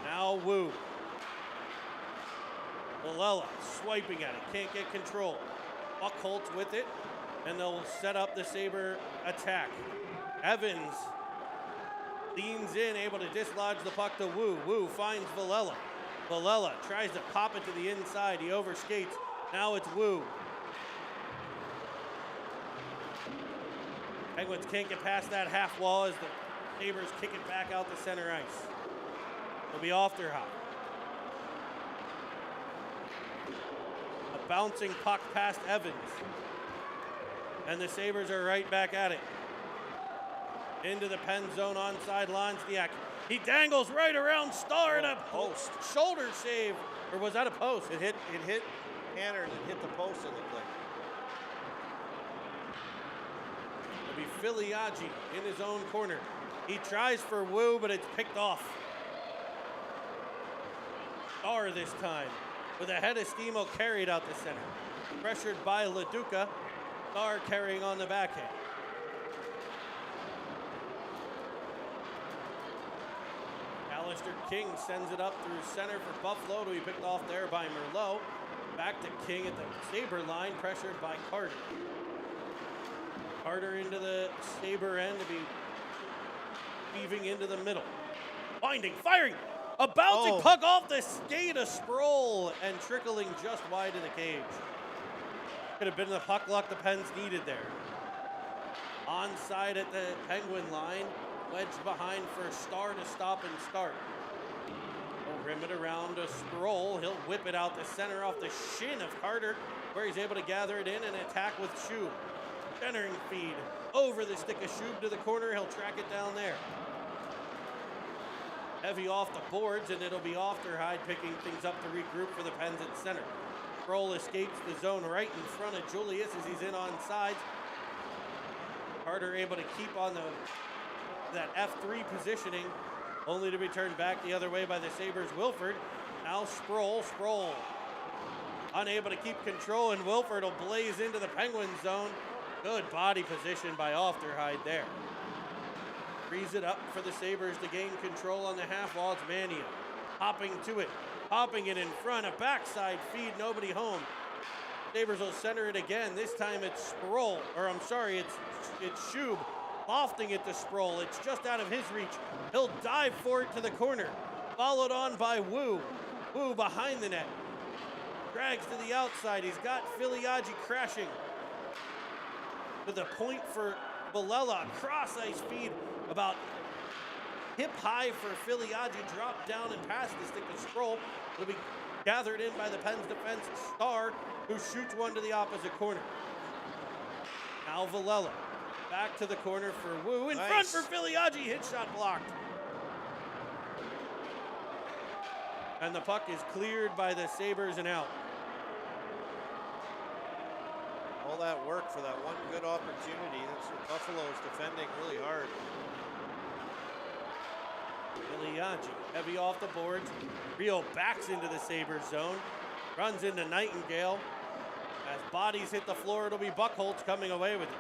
Now Wu. Villela swiping at it. Can't get control. Buckholz with it. And they'll set up the Sabre attack. Evans leans in, able to dislodge the puck to Wu. Wu finds Villela. Villela tries to pop it to the inside. He overskates. Now it's Wu. Penguins can't get past that half wall as the Sabres kick it back out to center ice. They'll be off their hop. A bouncing puck past Evans. And the Sabres are right back at it. Into the pen zone onside Lonsniak. He dangles right around Starr and a post. Shoulder save. Or was that a post? It hit Hanner and it hit the post, it looked like. It'll be Filiaggi in his own corner. He tries for Wu, but it's picked off. Starr this time with a head of steam carried out the center. Pressured by LaDuca. Starr carrying on the backhand. Alistair King sends it up through center for Buffalo to be picked off there by Merlot. Back to King at the Sabre line, pressured by Carter. Carter into the Sabre end to be weaving into the middle. Winding, firing, a bouncing puck off the skate of Sproul and trickling just wide of the cage. Could have been the puck luck the Pens needed there. Onside at the Penguin line. Wedged behind for Starr to stop and start. He'll rim it around to Sproul. He'll whip it out the center off the shin of Carter, where he's able to gather it in and attack with Shub. Centering feed over the stick of Shub to the corner. He'll track it down there. Heavy off the boards, and it'll be Ofterhide picking things up to regroup for the Pens at center. Sproul escapes the zone right in front of Julius as he's in on sides. Carter able to keep on that F3 positioning, only to be turned back the other way by the Sabres' Wilford. Now Sproul unable to keep control, and Wilford will blaze into the Penguin zone. Good body position by Ofterhide there. Frees it up for the Sabres to gain control on the half wall. It's Mania hopping to it, hopping it in front, a backside feed, nobody home. Sabres will center it again. This time it's Sproul, it's Shub. Lofting it to Sproul. It's just out of his reach. He'll dive for it to the corner. Followed on by Wu. Wu behind the net. Drags to the outside. He's got Filiaggi crashing. To the point for Villela. Cross ice feed about hip high for Filiaggi. Dropped down and past the stick of Sproul. It'll be gathered in by the Pens defense. Starr, who shoots one to the opposite corner. Now Villela. Back to the corner for Wu. In front for Filiaggi. Hit shot blocked. And the puck is cleared by the Sabres and out. All that work for that one good opportunity. That's what Buffalo is defending really hard. Filiaggi heavy off the boards. Rio backs into the Sabres zone. Runs into Nightingale. As bodies hit the floor, it'll be Buckholz coming away with it.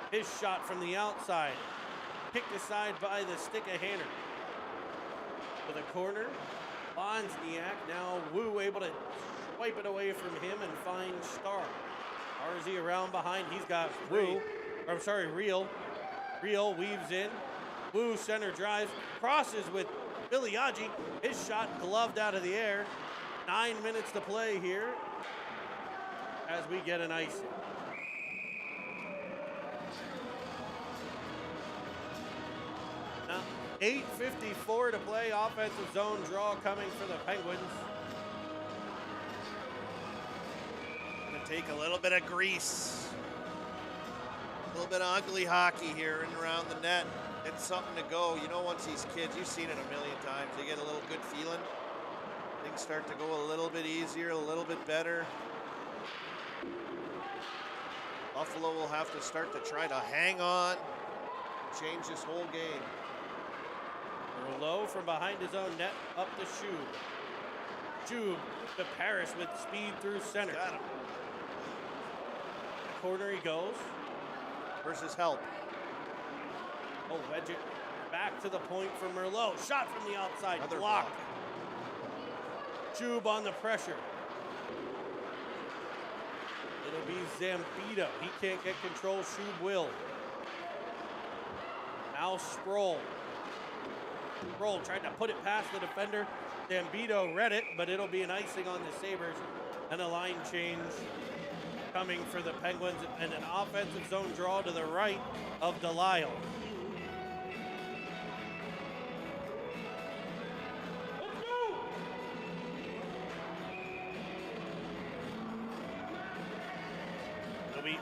His shot from the outside. Kicked aside by the stick of Hanner. To the corner. Lonsniak. Now Wu able to swipe it away from him and find Starr. RZ around behind. He's got Wu. Real. Real weaves in. Wu center drives. Crosses with Filiaggi. His shot gloved out of the air. 9 minutes to play here as we get an icing. Now, 8:54 to play. Offensive zone draw coming for the Penguins. Gonna take a little bit of grease. A little bit of ugly hockey here and around the net. It's something to go. You know, once these kids, you've seen it a million times, they get a little good feeling. Things start to go a little bit easier, a little bit better. Buffalo will have to start to try to hang on, change this whole game. Low from behind his own net, up to Shub. Shub to Paris with speed through center. Got him. Corner he goes. Versus help. Oh, wedge it back to the point for Merlot. Shot from the outside, Another blocked. Shub on the pressure. It'll be Zambito. He can't get control. Shub will. Now Sproul. Sproul tried to put it past the defender. Zambito read it, but it'll be an icing on the Sabres. And a line change coming for the Penguins. And an offensive zone draw to the right of Delisle.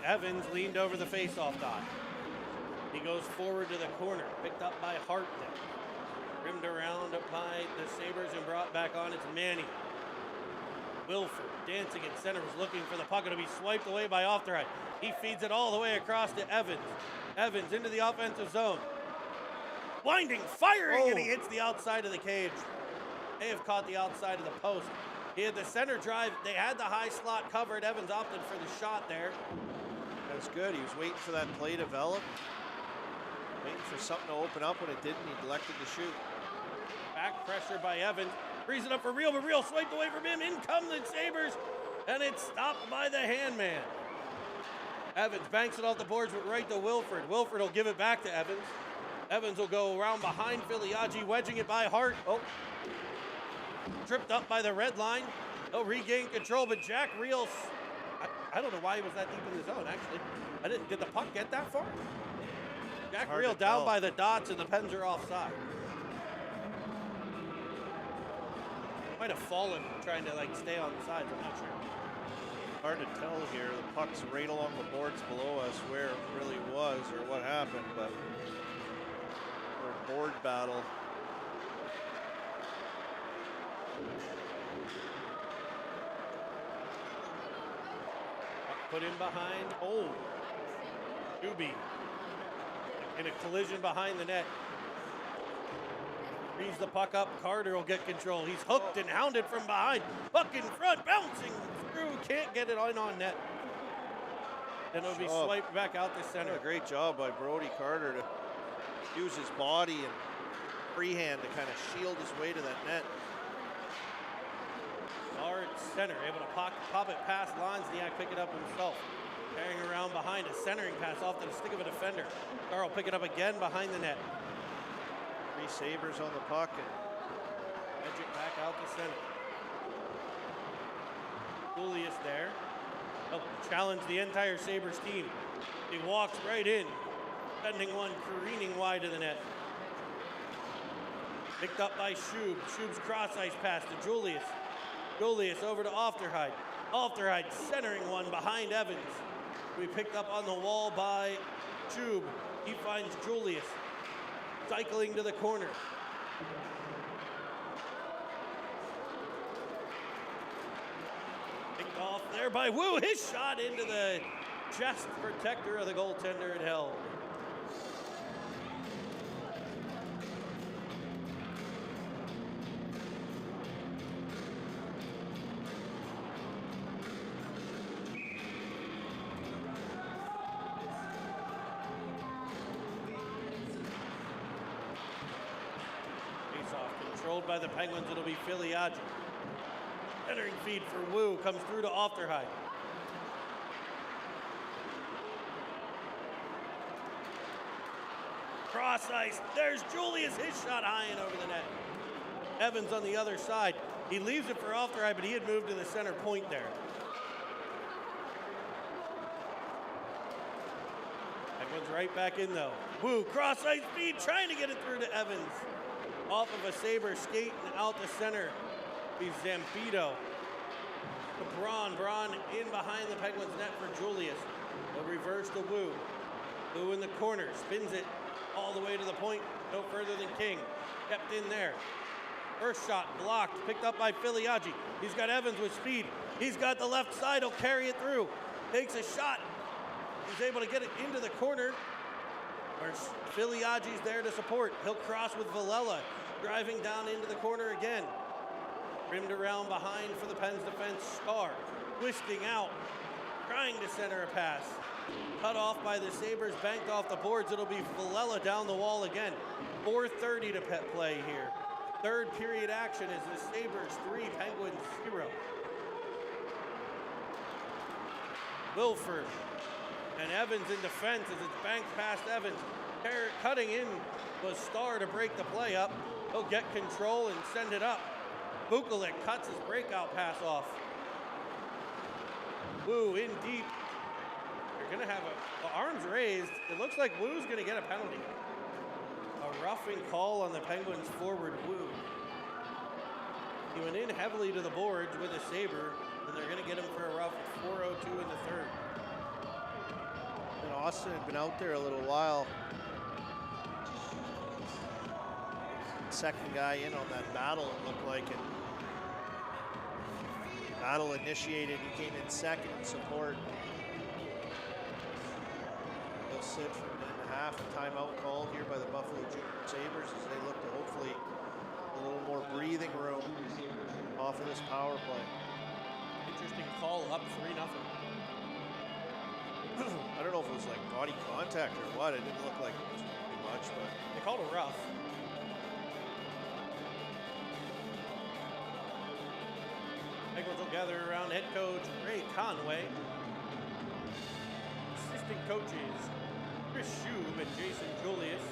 Evans leaned over the faceoff dot. He goes forward to the corner, picked up by Hart there. Rimmed around by the Sabres and brought back on. It's Manny. Wilford dancing at center, was looking for the puck. It'll be swiped away by Ofterheim. He feeds it all the way across to Evans. Evans into the offensive zone. Winding, firing, and he hits the outside of the cage. They have caught the outside of the post. He had the center drive. They had the high slot covered. Evans opted for the shot there. That was good. He was waiting for that play to develop. Waiting for something to open up. When it didn't, he elected to shoot. Back pressure by Evans. Frees it up for Real, but Real swiped away from him. In come the Sabres, and it's stopped by the handman. Evans banks it off the boards, but right to Wilford. Wilford will give it back to Evans. Evans will go around behind Filiaggi, wedging it by Hart. Oh, tripped up by the red line. He'll regain control, but Jack Real, I don't know why he was that deep in the zone, actually. Did the puck get that far? Jack Real down by the dots, and the Pens are offside. Might have fallen trying to stay on the sides, I'm not sure. Hard to tell here. The puck's right along the boards below us where it really was or what happened, but board battle. Put in behind. Oh, Doobie in a collision behind the net. Frees the puck up. Carter will get control. He's hooked and hounded from behind. Puck in front, bouncing through. Can't get it on net. Then it'll be swiped back out the center. A great job by Brody Carter to use his body and freehand to kind of shield his way to that net. Hard center, able to pop it past Lonsniak, pick it up himself. Carrying around behind, a centering pass off to the stick of a defender. Carl pick it up again behind the net. 3 Sabres on the puck and edge it back out the center. Julius there. He'll challenge the entire Sabres team. He walks right in, sending one careening wide to the net. Picked up by Shub. Shub's cross ice pass to Julius. Julius over to Ofterheide. Ofterheide centering one behind Evans. We picked up on the wall by Shub. He finds Julius. Cycling to the corner. Picked off there by Wu. His shot into the chest protector of the goaltender. It held. Controlled by the Penguins, it'll be Filiaggi. Entering feed for Wu, comes through to Ofterheide. Cross ice, there's Julius, his shot high and over the net. Evans on the other side. He leaves it for Ofterheide, but he had moved to the center point there. Penguins right back in though. Wu, cross ice feed, trying to get it through to Evans. Off of a Sabre skate and out the center. Be Zambito. Braun in behind the Penguins net for Julius. A reverse to Wu. Wu in the corner, spins it all the way to the point, no further than King. Kept in there. First shot blocked, picked up by Filiaggi. He's got Evans with speed. He's got the left side, he'll carry it through. Takes a shot. He's able to get it into the corner. Filiaggi's there to support. He'll cross with Villela, driving down into the corner again. Rimmed around behind for the Pens defense. Scar twisting out, trying to center a pass. Cut off by the Sabres, banked off the boards. It'll be Villela down the wall again. 4:30 to play here. Third period action is the Sabres 3, Penguins 0. Wilford and Evans in defense as it's banked past Evans. Cutting in was Starr to break the play up. He'll get control and send it up. Vukulik cuts his breakout pass off. Wu in deep. They're going to have arms raised. It looks like Wu's going to get a penalty. A roughing call on the Penguins forward, Wu. He went in heavily to the boards with a Sabre, and they're going to get him for a rough 4:02 in the third. And Austin had been out there a little while. Second guy in on that battle, it looked like it. Battle initiated, he came in second in support. They'll sit for a minute and a half. A timeout called here by the Buffalo Junior Sabres as they look to hopefully a little more breathing room off of this power play. Interesting call, up 3-0. I don't know if it was like body contact or what. It didn't look like it was too much, but they called a rough. Penguins will gather around head coach Ray Conway. Assistant coaches Chris Schub and Jason Julius.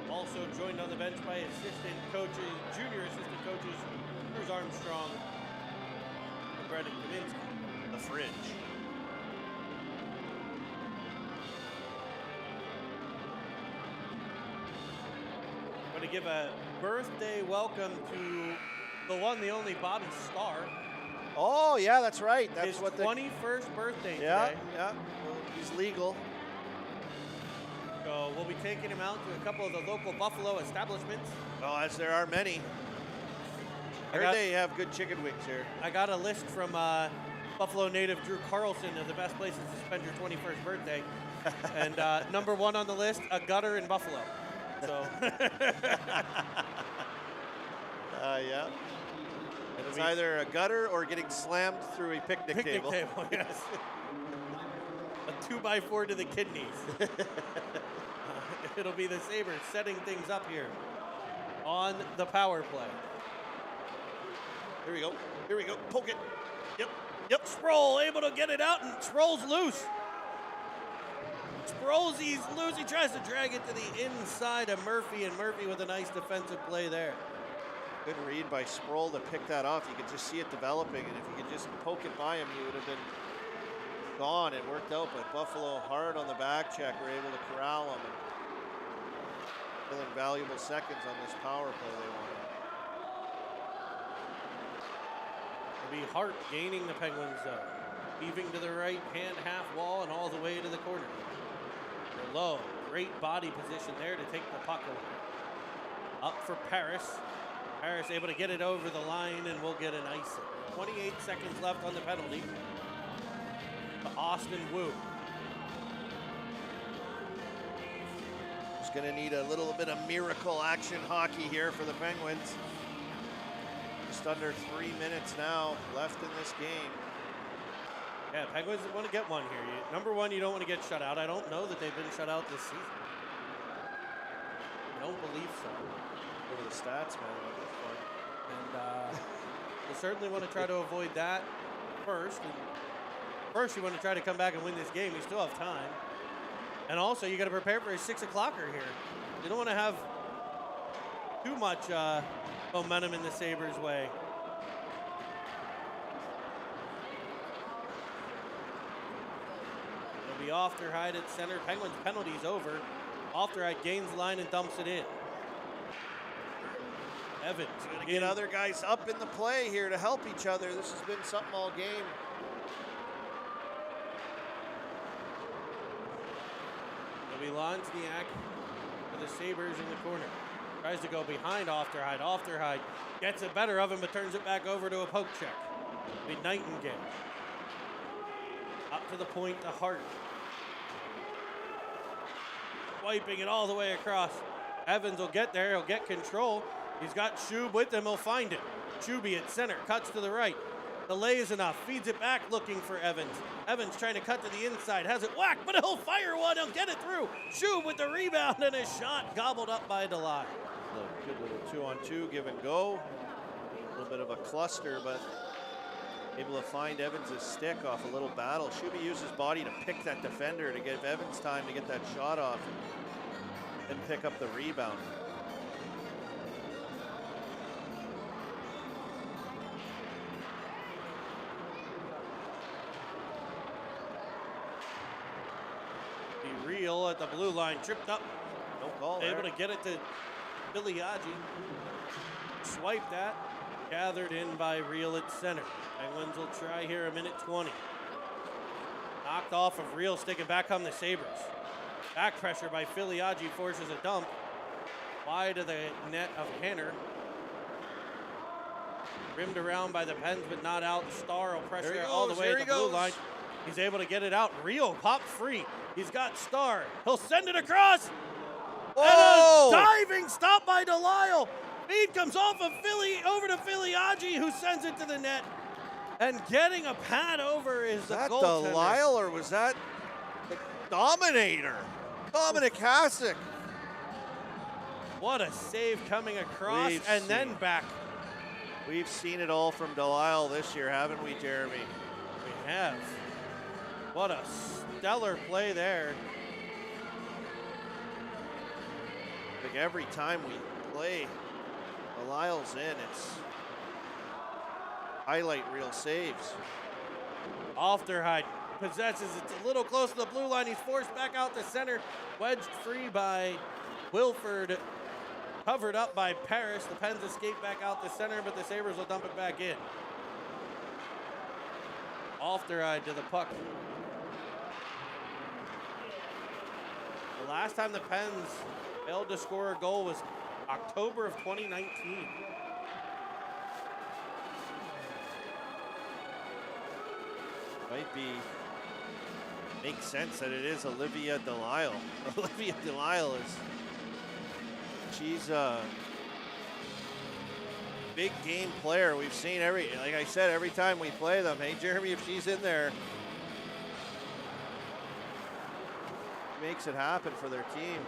Also joined on the bench by assistant coaches, junior assistant coaches Bruce Armstrong and Brendan Kaminsky. the fridge. I'm going to give a birthday welcome to the one, the only Bobby Starr. Oh, yeah, that's right. That's His what 21st birthday yeah, today. Yeah, well, he's legal. So we'll be taking him out to a couple of the local Buffalo establishments. Well, as there are many. I heard they have good chicken wings here. I got a list from Buffalo native Drew Carlson of the best places to spend your 21st birthday. And number one on the list, a gutter in Buffalo. So. Yeah. It's either a gutter or getting slammed through a picnic table. Yes. A 2x4 to the kidneys. It'll be the Sabres setting things up here on the power play. Here we go. Here we go. Poke it. Yep. Sproul able to get it out, and Sproul's loose. Sproul's loose. He tries to drag it to the inside of Murphy, and Murphy with a nice defensive play there. Good read by Sproul to pick that off. You could just see it developing, and if you could just poke it by him, you would have been gone. It worked out, but Buffalo hard on the back check were able to corral him. And filling valuable seconds on this power play they wanted. It'll be Hart gaining the Penguins zone. Heaving to the right-hand half wall and all the way to the corner. They're low. Great body position there to take the puck away. Up for Paris. Paris able to get it over the line, and we'll get an icing. 28 seconds left on the penalty. To Austin Wu. He's going to need a little bit of miracle action hockey here for the Penguins. Just under 3 minutes now left in this game. Yeah, Penguins want to get one here. Number one, you don't want to get shut out. I don't know that they've been shut out this season. I don't believe so. Go to the stats, man, at this point. And you certainly want to try to avoid that first. And first, you want to try to come back and win this game. You still have time. And also, you got to prepare for a 6 o'clocker here. You don't want to have too much momentum in the Sabres' way. It'll be Ofterhide at center. Penguins penalties over. Ofterhide gains line and dumps it in. Evans Gonna get other guys up in the play here to help each other. This has been something all game. It'll be Lonzniak for the Sabres in the corner. Tries to go behind Ofterhide. Ofterhide gets it better of him, but turns it back over to a poke check. Be Nightingale. Up to the point to Hart. Wiping it all the way across. Evans will get there. He'll get control. He's got Schub with him. He'll find it. Schuby at center. Cuts to the right. Delays enough. Feeds it back looking for Evans. Evans trying to cut to the inside. Has it whacked, but he'll fire one. He'll get it through. Schub with the rebound and a shot gobbled up by Delay. Good little 2-on-2 give and go. A little bit of a cluster, but able to find Evans' stick off a little battle. Schuby used his body to pick that defender to give Evans time to get that shot off and pick up the rebound. Be real at the blue line, tripped up. No call there. Able to get it to Filiaggi. Swipe that. Gathered in by Real at center. Penguins will try here a minute 20. Knocked off of Real, sticking back on the Sabres. Back pressure by Filiaggi forces a dump. Wide of the net of Hanner. Rimmed around by the Pens, but not out. Star will pressure all the way at the blue line. He's able to get it out. Real popped free. He's got Star. He'll send it across. Oh! And a diving stop by Delisle. Feed comes off of over to Filiaggi, who sends it to the net. And getting a pad over is the goaltender. Was that Delisle or was that the Dominator? Dominic Hasek. What a save coming across and then back. We've seen it all from Delisle this year, haven't we, Jeremy? We have. What a stellar play there. Like every time we play, Delisle's in. It's highlight reel saves. Ofterhide possesses. It's a little close to the blue line. He's forced back out to center. Wedged free by Wilford. Covered up by Paris. The Pens escape back out to center, but the Sabres will dump it back in. Ofterhide to the puck. The last time the Pens failed to score a goal was October of 2019. Makes sense that it is Olivia Delisle. Olivia Delisle she's a big game player. We've seen like I said, every time we play them. Hey, Jeremy, if she's in there, makes it happen for their team.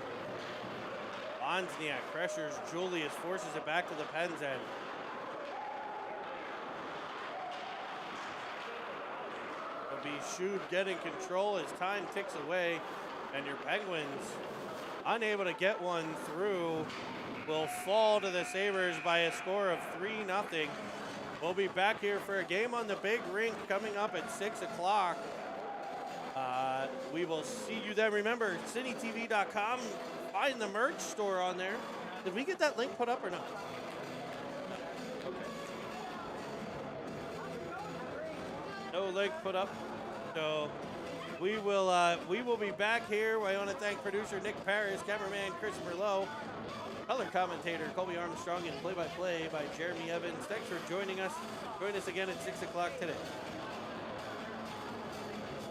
Wozniak pressures Julius, forces it back to the Pens end. It'll be Schub getting control as time ticks away, and your Penguins, unable to get one through, will fall to the Sabres by a score of 3-0. We'll be back here for a game on the big rink coming up at 6 o'clock. We will see you then. Remember, citytv.com. Find the merch store on there. Did we get that link put up or not? Okay. No link put up. So we will be back here. I want to thank producer Nick Paris, cameraman Christopher Lowe, color commentator Colby Armstrong, and play-by-play by Jeremy Evans. Thanks for joining us. Join us again at 6 o'clock today.